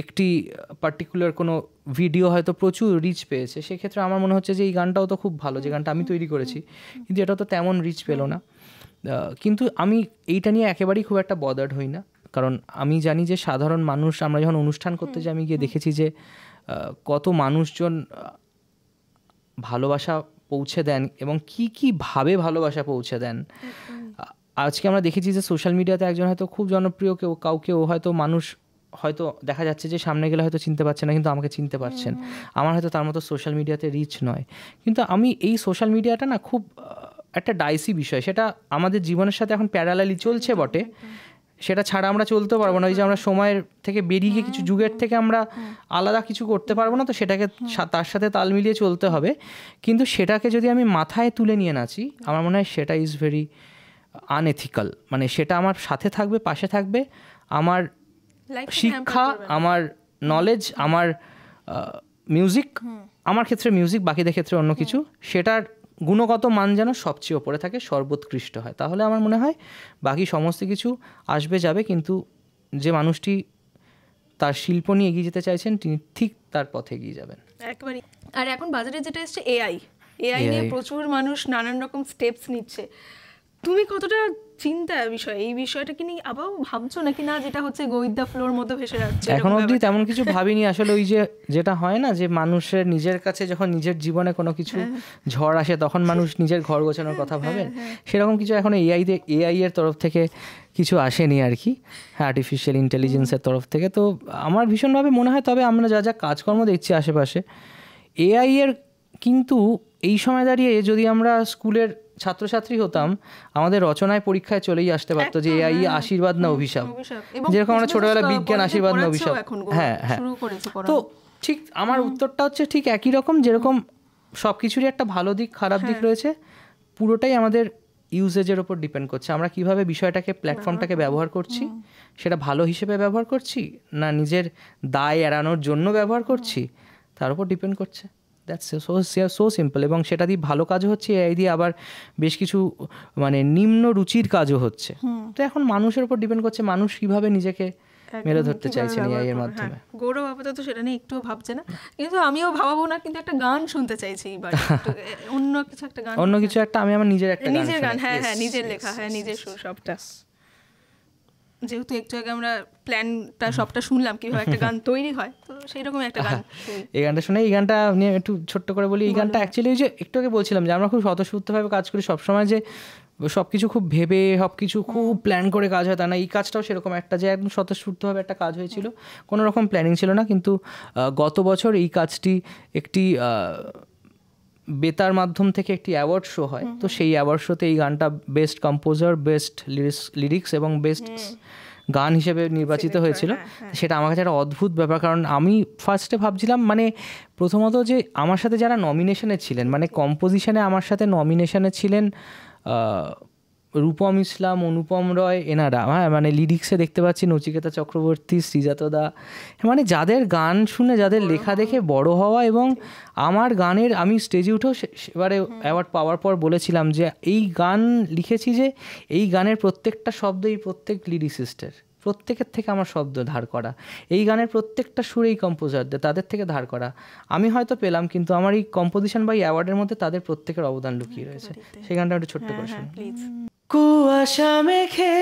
একটি পার্টিকুলার কোনো ভিডিও হয়তো প্রচুর রিচ পেয়েছে, সেক্ষেত্রে আমার মনে হচ্ছে যে এই গানটাও তো খুব ভালো, যে গানটা আমি তৈরি করেছি, কিন্তু এটা তো তেমন রিচ পেলো না। কিন্তু আমি এইটা নিয়ে একেবারেই খুব একটা বদার্ড হই না, কারণ আমি জানি যে সাধারণ মানুষ, আমরা যখন অনুষ্ঠান করতে যাই, আমি গিয়ে দেখেছি যে কত মানুষজন ভালোবাসা পৌঁছে দেন এবং কী ভাবে ভালোবাসা পৌঁছে দেন। আজকে আমরা দেখেছি যে সোশ্যাল মিডিয়াতে একজন হয়তো খুব জনপ্রিয় কাউকেও হয়তো মানুষ হয়তো দেখা যাচ্ছে যে সামনে গেলে হয়তো চিনতে পারছে না, কিন্তু আমাকে চিনতে পারছেন। আমার হয়তো তার মতো সোশ্যাল মিডিয়াতে রিচ নয়, কিন্তু আমি এই সোশ্যাল মিডিয়াটা না খুব একটা ডাইসি বিষয়, সেটা আমাদের জীবনের সাথে এখন প্যারালালি চলছে বটে, সেটা ছাড়া আমরা চলতে পারবো না। ওই যে আমরা সময়ের থেকে বেরিয়ে গিয়ে কিছু যুগের থেকে আমরা আলাদা কিছু করতে পারবো না, তো সেটাকে তার সাথে তাল মিলিয়ে চলতে হবে। কিন্তু সেটাকে যদি আমি মাথায় তুলে নিয়ে নাচি, আমার মনে হয় সেটা ইজ ভেরি আনএথিক্যাল। মানে সেটা আমার সাথে থাকবে, পাশে থাকবে, আমার শিক্ষা, আমার নলেজ, আমার মিউজিক, আমার ক্ষেত্রে মিউজিক, বাকিদের ক্ষেত্রে অন্য কিছু, সেটার গুণগত মান যেন সবচেয়ে ওপরে থাকে, সর্বোৎকৃষ্ট হয়। তাহলে আমার মনে হয় বাকি সমস্ত কিছু আসবে যাবে, কিন্তু যে মানুষটি তার শিল্প নিয়ে এগিয়ে যেতে চাইছেন, তিনি ঠিক তার পথে এগিয়ে যাবেন একবারই। আর এখন বাজারে যেটা এসছে এআই নিয়ে প্রচুর মানুষ নানান রকম স্টেপস নিচ্ছে। তুমি কতটা চিন্তা বিষয়, এই বিষয়টা কি নিয়ে আবার ভাবছো নাকি না, যেটা হচ্ছে গোইন্দা ফ্লোর মতো ভেসে যাচ্ছে? এখন অবধি তেমন কিছু ভাবিনি আসলে। ওই যে যেটা হয় না, যে মানুষের নিজের কাছে যখন নিজের জীবনে কোনো কিছু ঝড় আসে, তখন মানুষ নিজের ঘর গোছানোর কথা ভাবেন, সেরকম কিছু এখন এআই এর তরফ থেকে কিছু আসেনি আর কি, আর্টিফিশিয়াল ইন্টেলিজেন্সের তরফ থেকে। তো আমার ভীষণভাবে মনে হয়, তবে আমরা যা যা কাজকর্ম দেখছি আশেপাশে এআই এর, কিন্তু এই সময় দাঁড়িয়ে যদি আমরা স্কুলের ছাত্রছাত্রী হতাম, আমাদের রচনায় পরীক্ষায় চলেই আসতে পারতো যে এআই আশীর্বাদ না অভিশাপ। যেরকম আমরা ছোটবেলায় বিজ্ঞান আশীর্বাদ না অভিশাপ, হ্যাঁ হ্যাঁ। তো ঠিক আমার উত্তরটা হচ্ছে ঠিক একই রকম, যেরকম সব কিছুরই একটা ভালো দিক খারাপ দিক রয়েছে, পুরোটাই আমাদের ইউজেজের ওপর ডিপেন্ড করছে। আমরা কিভাবে বিষয়টাকে, প্ল্যাটফর্মটাকে ব্যবহার করছি, সেটা ভালো হিসেবে ব্যবহার করছি না নিজের দায় এড়ানোর জন্য ব্যবহার করছি, তার উপর ডিপেন্ড করছে। That's so simple. এবং সেটা দিয়ে ভালো কাজও হচ্ছে, এআই দিয়ে আবার বেশ কিছু মানে নিম্ন রুচির কাজও হচ্ছে। তো এখন মানুষের উপর ডিপেন্ড করছে, মানুষ কিভাবে নিজেকে মেলে ধরতে চাইছেন এআই এর মাধ্যমে। গৌরব আপাতত সেটা নিয়ে একটুও ভাবছে না, কিন্তু আমিও ভাবাবো না, কিন্তু একটা গান শুনতে চাইছি এইবার, অন্য কিছু একটা গান, অন্য কিছু একটা। আমি আমার নিজের একটা গান, হ্যাঁ হ্যাঁ, নিজের লেখা, হ্যাঁ নিজের সুর, সবটা। যেহেতু একটু আগে আমরা প্ল্যানটা সবটা শুনলাম কিভাবে একটা গান তৈরি হয়, তো সেই রকম একটা গান এই গানটা শুনে, এই গানটা নিয়ে একটু ছোট্ট করে বলি। এই গানটা অ্যাকচুয়ালি ওই যে একটু আগে বলছিলাম যে আমরা খুব স্বতঃস্ফূর্তভাবে কাজ করি সবসময়, যে সব কিছু খুব ভেবে সব কিছু খুব প্ল্যান করে কাজ হয় তা না। এই কাজটাও সেরকম একটা, যে একদম স্বতঃস্ফূর্তভাবে একটা কাজ হয়েছিল, কোনো রকম প্ল্যানিং ছিল না। কিন্তু গত বছর এই কাজটি একটি বেতার মাধ্যম থেকে একটি অ্যাওয়ার্ড শো হয়, তো সেই অ্যাওয়ার্ড শোতে এই গানটা বেস্ট কম্পোজার, বেস্ট লিরিক্স এবং বেস্ট গান হিসেবে নির্বাচিত হয়েছিল। সেটা আমার কাছে একটা অদ্ভুত ব্যাপার, কারণ আমি ফার্স্টে ভাবছিলাম, মানে প্রথমত যে আমার সাথে যারা নমিনেশনে ছিলেন, মানে কম্পোজিশনে আমার সাথে নমিনেশনে ছিলেন রূপম ইসলাম, অনুপম রয়, এনারা, হ্যাঁ, মানে লিরিক্সে দেখতে পাচ্ছি নচিকেতা চক্রবর্তী, শ্রীজাতদা, মানে যাদের গান শুনে, যাদের লেখা দেখে বড় হওয়া। এবং আমার গানের, আমি স্টেজে উঠেও এবারে অ্যাওয়ার্ড পাওয়ার পর বলেছিলাম যে এই গান লিখেছি, যে এই গানের প্রত্যেকটা শব্দ এই প্রত্যেক লিরিসিস্টের, প্রত্যেকের থেকে আমার শব্দ ধার করা, এই গানের প্রত্যেকটা সুর এই কম্পোজারদের, তাদের থেকে ধার করা। আমি হয়তো পেলাম, কিন্তু আমার এই কম্পোজিশন বা এই অ্যাওয়ার্ডের মধ্যে তাদের প্রত্যেকের অবদান লুকিয়ে রয়েছে। সেই গানটা একটু ছোট্ট করে শুনি। কুয়াশা মেখে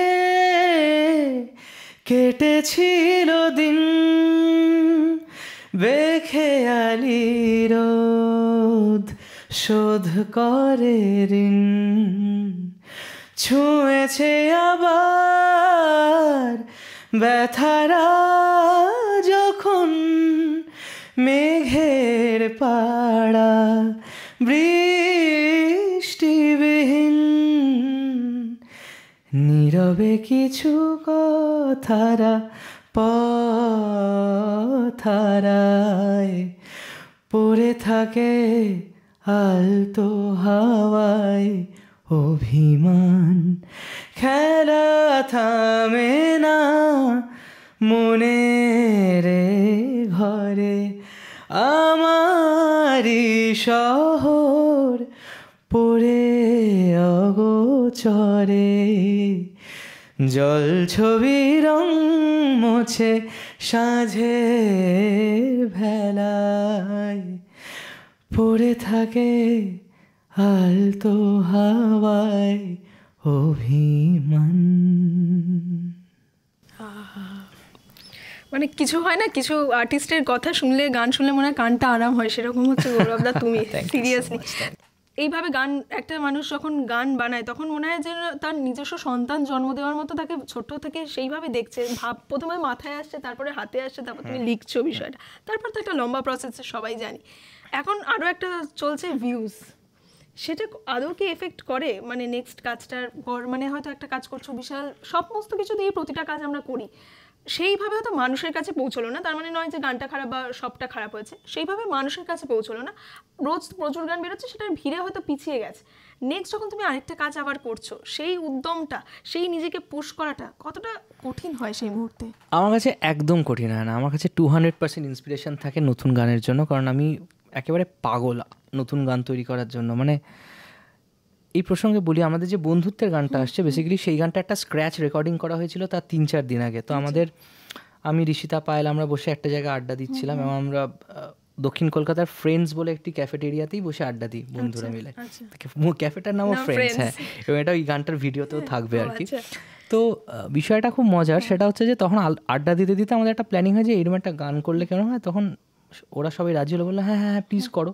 কেটেছিল দিন বেখেয়ালি রোদ শোধ করে ঋণ, ছুঁয়েছে আবার ব্যথারা যখন মেঘের পাড়া বৃষ্টিবিহীন, নীরবে কিছু কথারা পথারায় পড়ে থাকে আলতো হাওয়ায় অভিমান, খেলা থামে না মনের ঘরে, আমারি শহর পড়ে অগোচরে, জল ছবি রং মোছে সাঁঝের ভেলায় পড়ে থাকে আলতো হাওয়ায় অভিমান। মানে কিছু হয় না, কিছু আর্টিস্টের কথা শুনলে, গান শুনলে মনে হয় কানটা আরাম হয়, সেরকম হচ্ছে গৌরবদা তুমি। সিরিয়াসলি এইভাবে গান, একটা মানুষ যখন গান বানায় তখন মনে হয় যে তার নিজস্ব সন্তান জন্ম দেওয়ার মতো তাকে ছোট থেকে সেইভাবে দেখছে, ভাব প্রথমে মাথায় আসছে, তারপরে হাতে আসছে, তারপর তুমি লিখছো বিষয়টা, তারপর তো একটা লম্বা প্রসেস সবাই জানি। এখন আরও একটা চলছে ভিউজ, সেটা আদৌ কি এফেক্ট করে মানে নেক্সট কাজটার পর? মানে হয়তো একটা কাজ করছো বিশাল, সমস্ত কিছু দিয়ে প্রতিটা কাজ আমরা করি, সেইভাবে হয়তো মানুষের কাছে পৌঁছলো না, তার মানে নয় যে গানটা খারাপ বা সবটা খারাপ হয়েছে, সেইভাবে মানুষের কাছে পৌঁছলো না, রোজ প্রচুর গান বেরোচ্ছে, সেটার ভিড়ে হয়তো পিছিয়ে গেছে। নেক্সট যখন তুমি আরেকটা কাজ আবার করছো, সেই উদ্যমটা, সেই নিজেকে পুশ করাটা কতটা কঠিন হয় সেই মুহূর্তে? আমার কাছে একদম কঠিন হয় না, আমার কাছে 200% ইন্সপিরেশন থাকে নতুন গানের জন্য, কারণ আমি একেবারে পাগল নতুন গান তৈরি করার জন্য। মানে এই প্রসঙ্গে বলি, আমাদের যে বন্ধুত্বের গানটা আসছে, বেসিক্যালি সেই গানটা একটা স্ক্র্যাচ রেকর্ডিং করা হয়েছিল তার 3-4 দিন আগে। তো আমাদের, আমি ঋষিতা পায়েল, আমরা বসে একটা জায়গায় আড্ডা দিচ্ছিলাম, এবং আমরা দক্ষিণ কলকাতার ফ্রেন্ডস বলে একটি ক্যাফেটেরিয়াতেই বসে আড্ডা দিই বন্ধুরা মিলে। ক্যাফেটার নামও ফ্রেন্ডস, হ্যাঁ, এবং এটা ওই গানটার ভিডিওতেও থাকবে আর কি। তো বিষয়টা খুব মজার, সেটা হচ্ছে যে তখন আড্ডা দিতে দিতে আমাদের একটা প্ল্যানিং হয় যে এরকম একটা গান করলে কেন হয়। তখন ওরা সবাই রাজি হলো, বললো হ্যাঁ হ্যাঁ হ্যাঁ প্লিজ করো।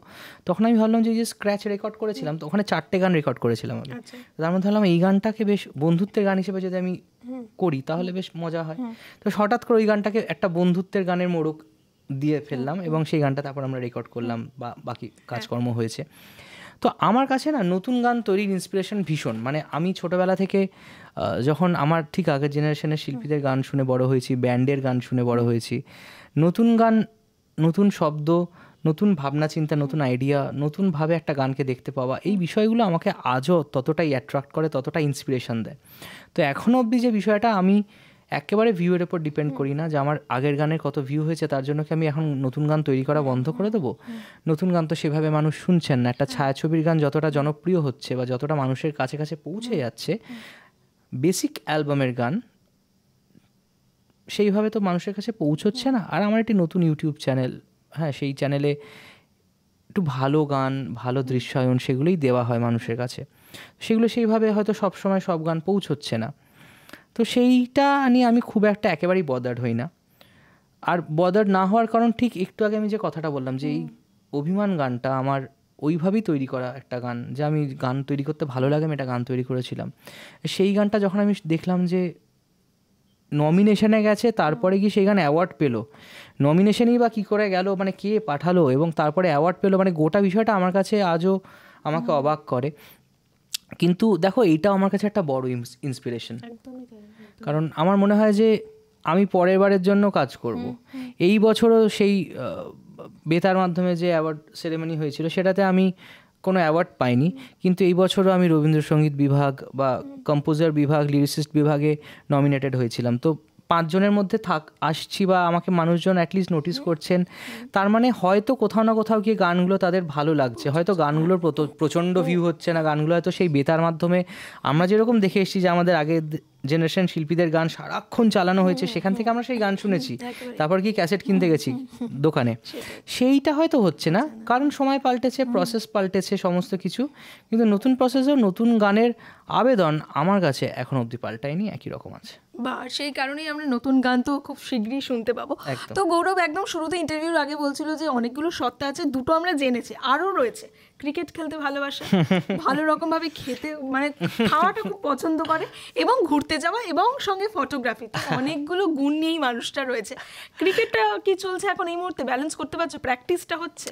তখন আমি ভাবলাম যে স্ক্র্যাচ রেকর্ড করেছিলাম, তো ওখানে 4টে গান রেকর্ড করেছিলাম আমি। তার মধ্যে ভাবলাম এই গানটাকে বেশ বন্ধুত্বের গান হিসেবে যদি আমি করি তাহলে বেশ মজা হয়। তো হঠাৎ করে ওই গানটাকে একটা বন্ধুত্বের গানের মোড়ক দিয়ে ফেললাম, এবং সেই গানটা তারপর আমরা রেকর্ড করলাম, বা বাকি কাজকর্ম হয়েছে। তো আমার কাছে না নতুন গান তৈরির ইন্সপিরেশন ভীষণ। মানে আমি ছোটোবেলা থেকে যখন আমার ঠিক আগের জেনারেশনের শিল্পীদের গান শুনে বড় হয়েছি, ব্যান্ডের গান শুনে বড় হয়েছি, নতুন গান, নতুন শব্দ, নতুন ভাবনা চিন্তা, নতুন আইডিয়া, নতুনভাবে একটা গানকে দেখতে পাওয়া, এই বিষয়গুলো আমাকে আজও ততটাই অ্যাট্রাক্ট করে, ততটাই ইন্সপিরেশন দেয়। তো এখনও অবধি যে বিষয়টা, আমি একেবারে ভিউয়ের ওপর ডিপেন্ড করি না যে আমার আগের গানের কত ভিউ হয়েছে তার জন্য কি আমি এখন নতুন গান তৈরি করা বন্ধ করে দেবো। নতুন গান তো সেভাবে মানুষ শুনছেন না। একটা ছায়াছবির গান যতটা জনপ্রিয় হচ্ছে বা যতটা মানুষের কাছে কাছে পৌঁছে যাচ্ছে, বেসিক অ্যালবামের গান সেইভাবে তো মানুষের কাছে পৌঁছচ্ছে না। আর আমার একটি নতুন ইউটিউব চ্যানেল, হ্যাঁ, সেই চ্যানেলে একটু ভালো গান, ভালো দৃশ্যায়ন, সেগুলোই দেওয়া হয় মানুষের কাছে। সেগুলো সেইভাবে হয়তো সবসময় সব গান পৌঁছচ্ছে না। তো সেইটা নিয়ে আমি খুব একটা একেবারেই বদার্ড হই না। আর বদার্ড না হওয়ার কারণ, ঠিক একটু আগে আমি যে কথাটা বললাম যে এই অভিমান গানটা আমার ওইভাবেই তৈরি করা একটা গান, যে আমি গান তৈরি করতে ভালো লাগে, আমি একটা গান তৈরি করেছিলাম। সেই গানটা যখন আমি দেখলাম যে নমিনেশনে গেছে, তারপরে কি সেই গান অ্যাওয়ার্ড পেলো, নমিনেশনেই বা কী করে গেল, মানে কে পাঠালো, এবং তারপরে অ্যাওয়ার্ড পেলো, মানে গোটা বিষয়টা আমার কাছে আজও আমাকে অবাক করে। কিন্তু দেখো, এইটাও আমার কাছে একটা বড় ইন্সপিরেশন, কারণ আমার মনে হয় যে আমি পরের বারের জন্য কাজ করব। এই বছরও সেই বেতার মাধ্যমে যে অ্যাওয়ার্ড সেরেমনি হয়েছিল, সেটাতে আমি কোনো অ্যাওয়ার্ড পাইনি, কিন্তু এই বছরও আমি রবীন্দ্রসঙ্গীত বিভাগ বা কম্পোজার বিভাগ, লিরিসিস্ট বিভাগে নমিনেটেড হয়েছিলাম। তো 5 জনের মধ্যে আসছি, বা আমাকে মানুষজন অ্যাটলিস্ট নোটিস করছেন, তার মানে হয়তো কোথাও না কোথাও গিয়ে গানগুলো তাদের ভালো লাগছে। হয়তো গানগুলোর প্রচণ্ড ভিউ হচ্ছে না, গানগুলো হয়তো সেই বেতার মাধ্যমে আমরা যেরকম দেখে এসেছি যে আমাদের আগের জেনারেশন শিল্পীদের গান সারাক্ষণ চালানো হয়েছে, সেখান থেকে আমরা সেই গান শুনেছি, তারপর কি ক্যাসেট কিনতে গেছি দোকানে, সেইটা হয়তো হচ্ছে না, কারণ সময় পাল্টেছে, প্রসেস পাল্টেছে, সমস্ত কিছু। কিন্তু নতুন প্রসেসেও নতুন গানের আবেদন আমার কাছে এখন অবধি পাল্টায়নি, একই রকম আছে। বা সেই কারণেই আমরা নতুন গান তো খুব শীঘ্রই শুনতে পাবো। তো গৌরব একদম শুরুতে ইন্টারভিউর আগে বলছিল যে অনেকগুলো সত্তা আছে, দুটো আমরা জেনেছি, আরও রয়েছে ক্রিকেট খেলতে ভালোবাসে, ভালো রকমভাবে খেতে মানে খাওয়াটা খুব পছন্দ করে, এবং ঘুরতে যাওয়া, এবং সঙ্গে ফটোগ্রাফি। তো অনেকগুলো গুণ নিয়েই মানুষটা রয়েছে। ক্রিকেটটা কি চলছে এখন এই মুহূর্তে, ব্যালেন্স করতে পারছো? প্র্যাকটিসটা হচ্ছে?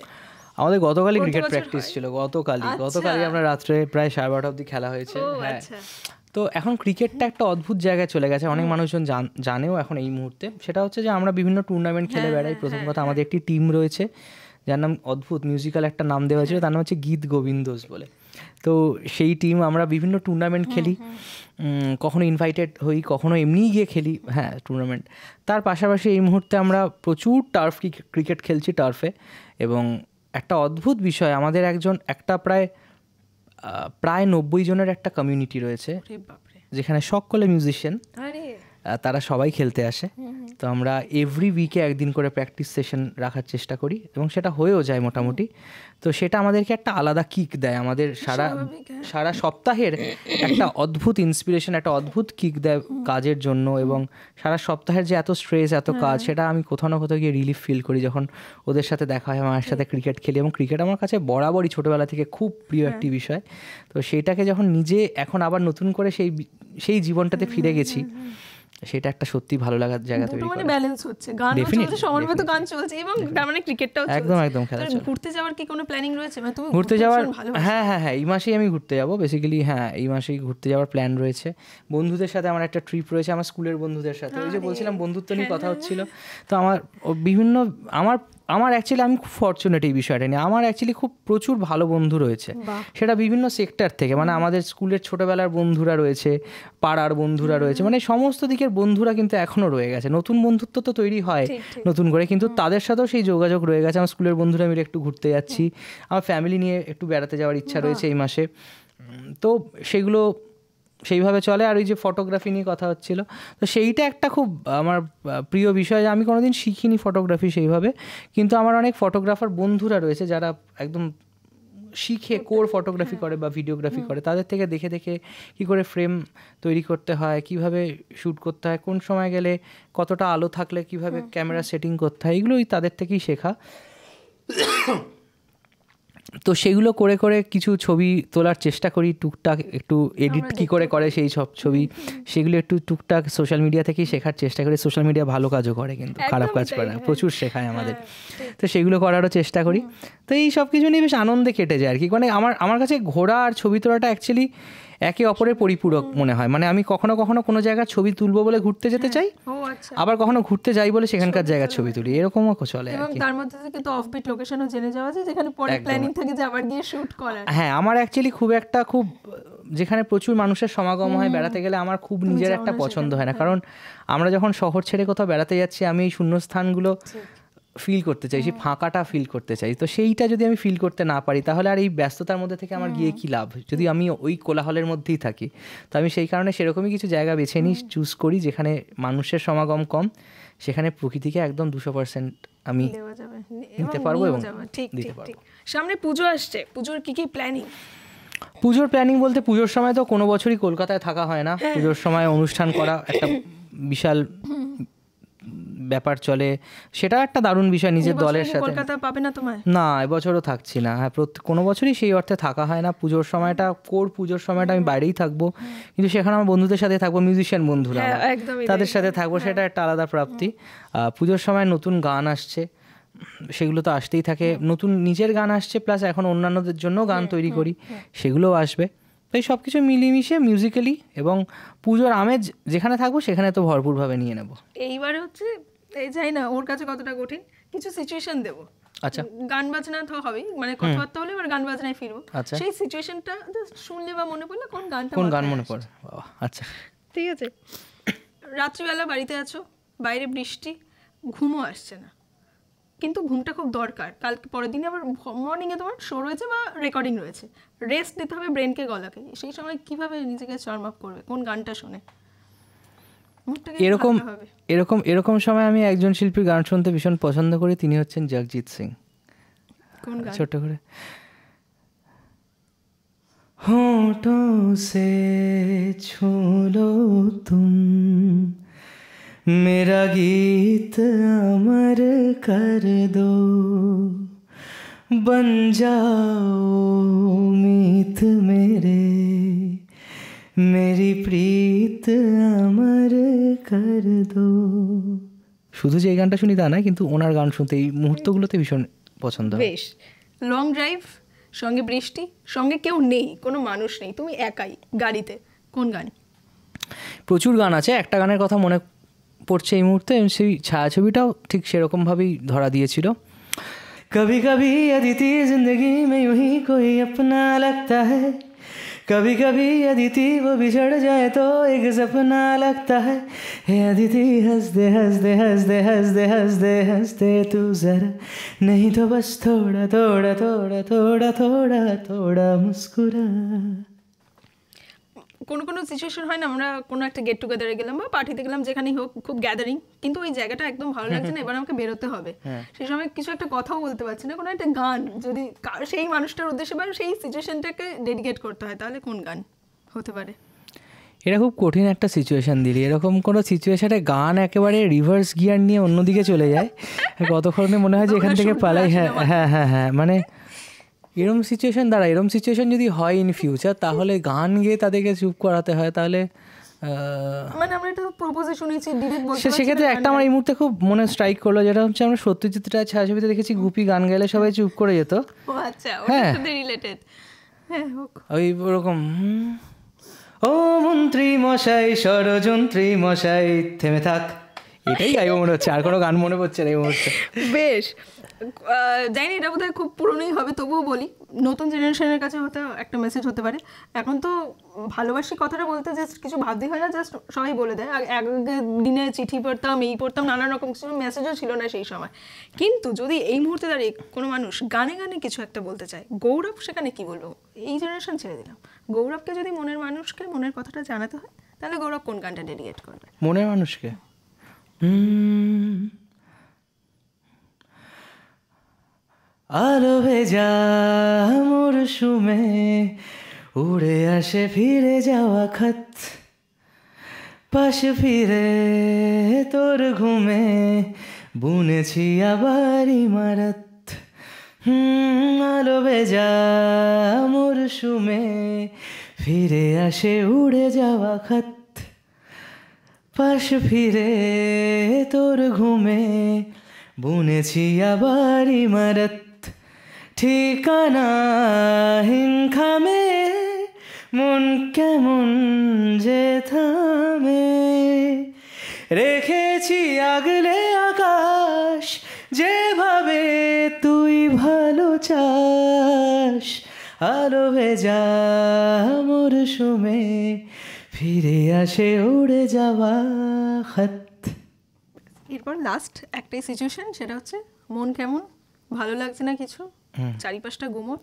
আমাদের গতকালই ক্রিকেট প্র্যাকটিস ছিল, গতকালই আমরা রাত্রে প্রায় 12:30 অবধি খেলা হয়েছে। হ্যাঁ, তো এখন ক্রিকেটটা একটা অদ্ভুত জায়গায় চলে গেছে, অনেক মানুষজন জানেও এখন এই মুহূর্তে। সেটা হচ্ছে যে আমরা বিভিন্ন টুর্নামেন্ট খেলে বেড়াই। প্রথম কথা, আমাদের একটি টিম রয়েছে যার নাম অদ্ভুত মিউজিক্যাল একটা নাম দেওয়া হয়েছিল, তার নাম হচ্ছে গীত গোবিন্দোস বলে। তো সেই টিম আমরা বিভিন্ন টুর্নামেন্ট খেলি, কখনো ইনভাইটেড হই, কখনো এমনিই গিয়ে খেলি, হ্যাঁ টুর্নামেন্ট। তার পাশাপাশি এই মুহূর্তে আমরা প্রচুর টার্ফ ক্রিকেট খেলছি, টার্ফে। এবং একটা অদ্ভুত বিষয়, আমাদের একটা প্রায় 90 জনের একটা কমিউনিটি রয়েছে, যেখানে সকলে মিউজিশিয়ান, তারা সবাই খেলতে আসে। তো আমরা এভরি উইকে একদিন করে প্র্যাকটিস সেশন রাখার চেষ্টা করি, এবং সেটা হয়েও যায় মোটামুটি। তো সেটা আমাদেরকে একটা আলাদা কিক দেয়, আমাদের সারা সপ্তাহের একটা অদ্ভুত ইন্সপিরেশন, একটা অদ্ভুত কিক দেয় কাজের জন্য। এবং সারা সপ্তাহের যে এত স্ট্রেস, এত কাজ, সেটা আমি কোথাও না কোথাও গিয়ে রিলিফ ফিল করি যখন ওদের সাথে দেখা হয়, আমার সাথে ক্রিকেট খেলি। এবং ক্রিকেট আমার কাছে বরাবরই ছোটোবেলা থেকে খুব প্রিয় একটি বিষয়। তো সেইটাকে যখন নিজে এখন আবার নতুন করে সেই জীবনটাতে ফিরে গেছি, সেটা একটা সত্যি ভালো লাগার জায়গা তৈরি করে। মানে ব্যালেন্স হচ্ছে, গান চলছে, সমন্বিত গান চলছে, এবং তার মানে ক্রিকেটটাও চলছে। একদম খেলা চলছে। ঘুরতে যাওয়ার কি কোনো প্ল্যানিং রয়েছে? মানে তুমি ঘুরতে যাওয়ার, হ্যাঁ এই মাসেই আমি ঘুরতে যাবো বেসিক্যালি। হ্যাঁ, এই মাসেই ঘুরতে যাওয়ার প্ল্যান রয়েছে। বন্ধুদের সাথে আমার একটা ট্রিপ রয়েছে, আমার স্কুলের বন্ধুদের সাথে। ওই যে বলছিলাম বন্ধুত্ব নিয়ে কথা হচ্ছিল, তো আমার অ্যাকচুয়ালি আমি খুব ফর্চুনেট এই বিষয়টা নিয়ে। আমার অ্যাকচুয়ালি খুব প্রচুর ভালো বন্ধু রয়েছে, সেটা বিভিন্ন সেক্টর থেকে। মানে আমাদের স্কুলের ছোটোবেলার বন্ধুরা রয়েছে, পাড়ার বন্ধুরা রয়েছে, মানে সমস্ত দিকের বন্ধুরা কিন্তু এখনও রয়ে গেছে। নতুন বন্ধুত্ব তো তৈরি হয় নতুন করে, কিন্তু তাদের সাথেও সেই যোগাযোগ রয়ে গেছে। আমার স্কুলের বন্ধুরা মিলে একটু ঘুরতে যাচ্ছি, আমার ফ্যামিলি নিয়ে একটু বেড়াতে যাওয়ার ইচ্ছা রয়েছে এই মাসে। তো সেগুলো সেইভাবে চলে। আর ওই যে ফটোগ্রাফি নিয়ে কথা হচ্ছিল, তো সেইটা একটা খুব আমার প্রিয় বিষয়। আমি কোনোদিন শিখিনি ফটোগ্রাফি সেইভাবে, কিন্তু আমার অনেক ফটোগ্রাফার বন্ধুরা রয়েছে যারা একদম শিখে কোর ফটোগ্রাফি করে বা ভিডিওগ্রাফি করে। তাদের থেকে দেখে দেখে কী করে ফ্রেম তৈরি করতে হয়, কিভাবে শ্যুট করতে হয়, কোন সময় গেলে কতটা আলো থাকলে কিভাবে ক্যামেরা সেটিং করতে হয়, এগুলোই তাদের থেকেই শেখা। তো সেগুলো করে করে কিছু ছবি তোলার চেষ্টা করি, টুকটাক একটু এডিট কী করে সেই সব ছবি, সেগুলো একটু টুকটাক সোশ্যাল মিডিয়া থেকেই শেখার চেষ্টা করি। সোশ্যাল মিডিয়া ভালো কাজও করে, কিন্তু খারাপ কাজ করে না, প্রচুর শেখায় আমাদের। তো সেগুলো করারও চেষ্টা করি। তো এই সব কিছু নিয়ে বেশ আনন্দে কেটে যায় আর কি। মানে আমার কাছে ঘোরা আর ছবি তোলাটা অ্যাকচুয়ালি একে অপরের পরিপূরক মনে হয়। মানে আমি কখনো কখনো কোনো জায়গার ছবি তুলবো বলে ঘুরতে যেতে চাই, আবার কখনো ঘুরতে যাই বলে সেখানকার জায়গার ছবি তুলি, এরকমও চলে। এবং তার মধ্যে থেকে তো অফবিট লোকেশনও জেনে যাওয়া যায়, যেখানে পরে প্ল্যানিং থাকে যে আবার গিয়ে শুট করা। হ্যাঁ, আমার অ্যাকচুয়ালি খুব যেখানে প্রচুর মানুষের সমাগম হয় বেড়াতে গেলে আমার খুব নিজের একটা পছন্দ হয় না। কারণ আমরা যখন শহর ছেড়ে কোথাও বেড়াতে যাচ্ছি, আমি এই শূন্যস্থানগুলো ফিল করতে চাই, সেই ফাঁকাটা ফিল করতে চাই। তো সেইটা যদি আমি ফিল করতে না পারি, তাহলে আর এই ব্যস্ততার মধ্যে থেকে আমার গিয়ে কী লাভ, যদি আমি ওই কোলাহলের মধ্যেই থাকি। তো আমি সেই কারণে সেরকমই কিছু জায়গা বেছে নিই, চুজ করি যেখানে মানুষের সমাগম কম, সেখানে প্রকৃতিকে একদম 200% আমি নিতে পারবো এবং দিতে পারবো। সামনে পুজো আসছে, পুজোর কি প্ল্যানিং? পুজোর প্ল্যানিং বলতে, পুজোর সময় তো কোনো বছরই কলকাতায় থাকা হয় না। পুজোর সময় অনুষ্ঠান করা একটা বিশাল ব্যাপার চলে, সেটা একটা দারুণ বিষয় নিজের দলের সাথে। কলকাতা পাবে না তোমায়? না, এবছরও থাকছি না। হ্যাঁ, কোনো বছরই সেই অর্থে থাকা হয় না। পুজোর সময়টা পুজোর সময়টা আমি বাইরেই থাকবো, কিন্তু সেখানে আমার বন্ধুদের সাথে থাকবো, মিউজিশিয়ান বন্ধুরা, তাদের সাথে থাকবো, সেটা একটা আলাদা প্রাপ্তি। পুজোর সময় নতুন গান আসছে, সেগুলো তো আসতেই থাকে। নতুন নিজের গান আসছে, প্লাস এখন অন্যান্যদের জন্য গান তৈরি করি, সেগুলোও আসবে। তো এই সব কিছু মিলিয়ে মিউজিক্যালি এবং পুজোর আমেজ যেখানে থাকবো সেখানে তো ভরপুরভাবে নিয়ে নেব। এইবারে হচ্ছে যাই না ওর কাছে কতটা কঠিন, কিছু সিচুয়েশন দেবো। আচ্ছা, গান বাজনা তো হবেই, মানে কথাবার্তা হলে এবার গান বাজনায় ফিরবো। সেই সিচুয়েশনটা শুনলে বা মনে পড়লে কোন গান মনে পড়ে? আচ্ছা, ঠিক আছে। রাত্রিবেলা বাড়িতে আছো, বাইরে বৃষ্টি, ঘুমও আসছে না, কিন্তু ঘুমটা খুব দরকার। কালকে পরের দিনে আবার মর্নিংয়ে তোমার শো রয়েছে বা রেকর্ডিং রয়েছে, রেস্ট দিতে হবে ব্রেনকে, গলাকে। সেই সময় কিভাবে নিজেকে চার্ম আপ করবে, কোন গানটা শুনে? এরকম সময় আমি একজন শিল্পীর গান শুনতে ভীষণ পছন্দ করি, তিনি হচ্ছেন জগজিৎ সিং। ছোট্ট করে होठों से छू लो तुम मेरा गीत अमर कर दो, बन जाओ मीत मेरे, मेरी प्रीत अमर कर दो। শুধু যে এই গানটা শুনি তা না, কিন্তু ওনার গান শুনতে এই মুহূর্তগুলোতে ভীষণ পছন্দ। বেশ, লং ড্রাইভ, সঙ্গে বৃষ্টি, সঙ্গে কেউ নেই, কোনো মানুষ নেই, তুমি একাই গাড়িতে, কোন গান? প্রচুর গান আছে, একটা গানের কথা মনে পড়ছে এই মুহূর্তে, সেই ছায়াছবিটাও ঠিক সেরকমভাবেই ধরা দিয়েছিল। कभी कभी अदिति जिंदगी में यूं ही कोई अपना लगता है, कभी कभी अदिति वो बिछड़ जाए तो एक सपना लगता है। हे अदिति हंस दे हंस दे हंस दे हंस दे हंस दे हंस दे तू जरा, नहीं तो बस थोड़ा थोड़ा थोड़ा थोड़ा थोड़ा थोड़ा मुस्कुरा। কোনো কোনো সিচুয়েশন হয় না, আমরা কোনো একটা গেট টুগেদারে গেলাম বা পার্টিতে গেলাম, যেখানেই হোক, খুব গ্যাদারিং, কিন্তু ওই জায়গাটা একদম ভালো লাগছে না, এবার আমাকে বেরোতে হবে, সেই সময় কিছু একটা কথাও বলতে পারছি না, কোনো একটা গান যদি সেই মানুষটার উদ্দেশ্যে বা সেই সিচুয়েশনটাকে ডেডিকেট করতে হয়, তাহলে কোন গান হতে পারে? এটা খুব কঠিন একটা সিচুয়েশান দিলি, এরকম কোনো সিচুয়েশানে গান একেবারে রিভার্স গিয়ার নিয়ে অন্যদিকে চলে যায়, কতক্ষণে মনে হয় যে এখান থেকে পালাই। হ্যাঁ হ্যাঁ হ্যাঁ হ্যাঁ, মানে এরম সিচুয়েশান দ্বারা, এরম সিচুয়েশান যদি হয় ইন ফিউচার, তাহলে গান গেয়ে তাদেরকে চুপ করাতে হয়, তাহলে মানে আমরা একটা প্রপোজে শুনেছি ডিরেক্ট বলতে, সেক্ষেত্রে একটা আমার এই মুহূর্তে খুব মনে স্ট্রাইক করলো, যেটা হচ্ছে আমরা সত্যজিৎ রায় ছায়াছবিতে দেখেছি গুপি গান গাইলে সবাই চুপ করে যেত। ও আচ্ছা, ওটার সাথে রিলেটেড। হ্যাঁ হোক, ওই ওরকম ও মন্ত্রী মশাই ষড়যন্ত্রী মশাই থেমে থাক, এটাই গাইব মনে হচ্ছে, আর কোনো গান মনে পড়ছে না এই মুহূর্তে। বেশ, জানি এটা বোধহয় খুব পুরনোই হবে, তবুও বলি, নতুন জেনারেশনের কাছে হয়তো একটা মেসেজ হতে পারে। এখন তো ভালোবাসি কথাটা বলতে জাস্ট কিছু ভাবতে হয় না, জাস্ট সবাই বলে দেয়। আগের দিনে চিঠি পড়তাম, এই পড়তাম, নানা রকম কিছু, মেসেজও ছিল না সেই সময়। কিন্তু যদি এই মুহূর্তে দাঁড়িয়ে কোনো মানুষ গানে গানে কিছু একটা বলতে চায়, গৌরব সেখানে কি বলবো? এই জেনারেশন ছেড়ে দিলাম, গৌরবকে যদি মনের মানুষকে মনের কথাটা জানাতে হয়, তাহলে গৌরব কোন গানটা ডেডিকেট করবে? মনের মানুষকে আলো ভেজা মরশুমে উড়ে আসে ফিরে যাওয়া খত, পাশ ফিরে তোর ঘুমে বুনেছি আবার ইমারত। আলো ভেজা মরশুমে ফিরে আসে উড়ে যাওয়া খত, পাশ ফিরে তোর ঘুমে বুনেছি আবার ইমারত। ঠিকানাহীন খামে মন কেমন যে থামে, রেখেছি আগলে আকাশ যেভাবে তুই ভালো চাস। আলো ভেজা মরশুমে ফিরে আসে উড়ে যাওয়া খত। এরপর লাস্ট একটাই সিচুয়েশন, সেটা হচ্ছে মন কেমন, ভালো লাগছে না কিছু, চারিপাশটা গুমট,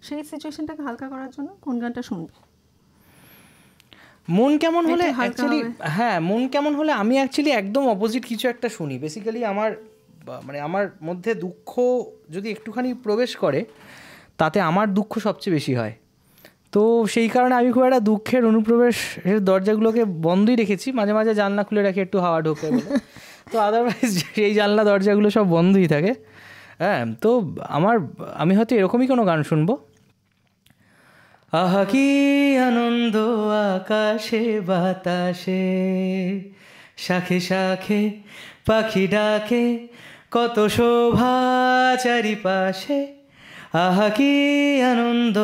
সেই সিচুয়েশনটাকে হালকা করার জন্য কোন গানটা শুনবে? মন কেমন হলে অ্যাকচুয়ালি, হ্যাঁ মন কেমন হলে আমি অ্যাকচুয়ালি একদম অপোজিট কিছু একটা শুনি। বেসিক্যালি আমার মানে আমার মধ্যে দুঃখ যদি একটুখানি প্রবেশ করে, তাতে আমার দুঃখ সবচেয়ে বেশি হয়। তো সেই কারণে আমি খুব একটা দুঃখের অনুপ্রবেশের দরজাগুলোকে বন্ধই রেখেছি, মাঝে মাঝে জানলা খুলে রাখি একটু হাওয়া ঢোকে বলে, তো আদারওয়াইজ সেই জানলা দরজাগুলো সব বন্ধই থাকে। হ্যাঁ, তো আমি হয়তো এরকমই কোনো গান শুনবো। আহা কি আনন্দ আকাশে বাতাসে, শাখে শাখে পাখি ডাকে, কত শোভা চারিপাশে। আহা কি আনন্দ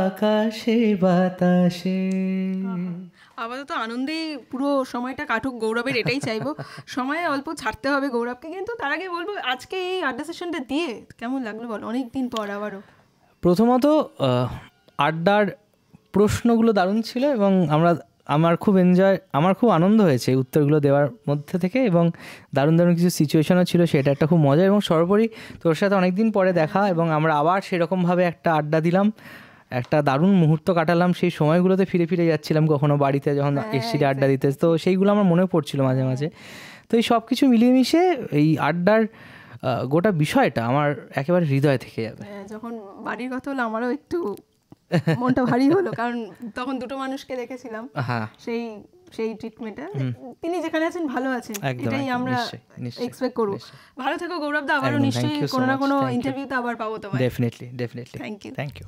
আকাশে বাতাসে। আপাতত আনন্দেই পুরো সময়টা কাটুক গৌরবের, এটাই চাইবো। সময় অল্প ছাড়তে হবে গৌরবকে, কিন্তু তার আগে বলবো আজকে এই আড্ডা সেশনটা দিয়ে কেমন লাগলো বলো, অনেক দিন পর আবারও। প্রথমত আড্ডার প্রশ্নগুলো দারুণ ছিল, এবং আমার খুব আনন্দ হয়েছে উত্তরগুলো দেওয়ার মধ্যে থেকে, এবং দারুণ দারুণ কিছু সিচুয়েশনও ছিল, সেটা একটা খুব মজা। এবং সর্বোপরি তোর সাথে অনেক দিন পরে দেখা, এবং আমরা আবার সেরকমভাবে একটা আড্ডা দিলাম, একটা দারুণ মুহূর্ত কাটালাম। সেই সময়গুলোতে ফিরে ফিরে যাচ্ছিলাম কখনো বাড়িতে যখন এসেছিলি আড্ডা দিতে, তো সেইগুলো আমার মনে পড়ছিল মাঝে মাঝে। তো এই সব কিছু মিলিয়ে মিশে এই আড্ডার গোটা বিষয়টা আমার একেবারে হৃদয় থেকে যাবে। যখন বাড়ির কথা হলো আমারও একটু মনটা ভারী হলো, কারণ তখন দুটো মানুষকে দেখেছিলাম, সেই সেই ট্রিটমেন্টটা তিনি যেখানে আছেন ভালো আছেন, এটাই আমরা এক্সপেক্ট করব। ভালো থেকো গৌরব দা, আবারও নিশ্চয়ই কোনো না কোনো ইন্টারভিউতে আবার পাবো তোমায়। Definitely thank you. Thank you.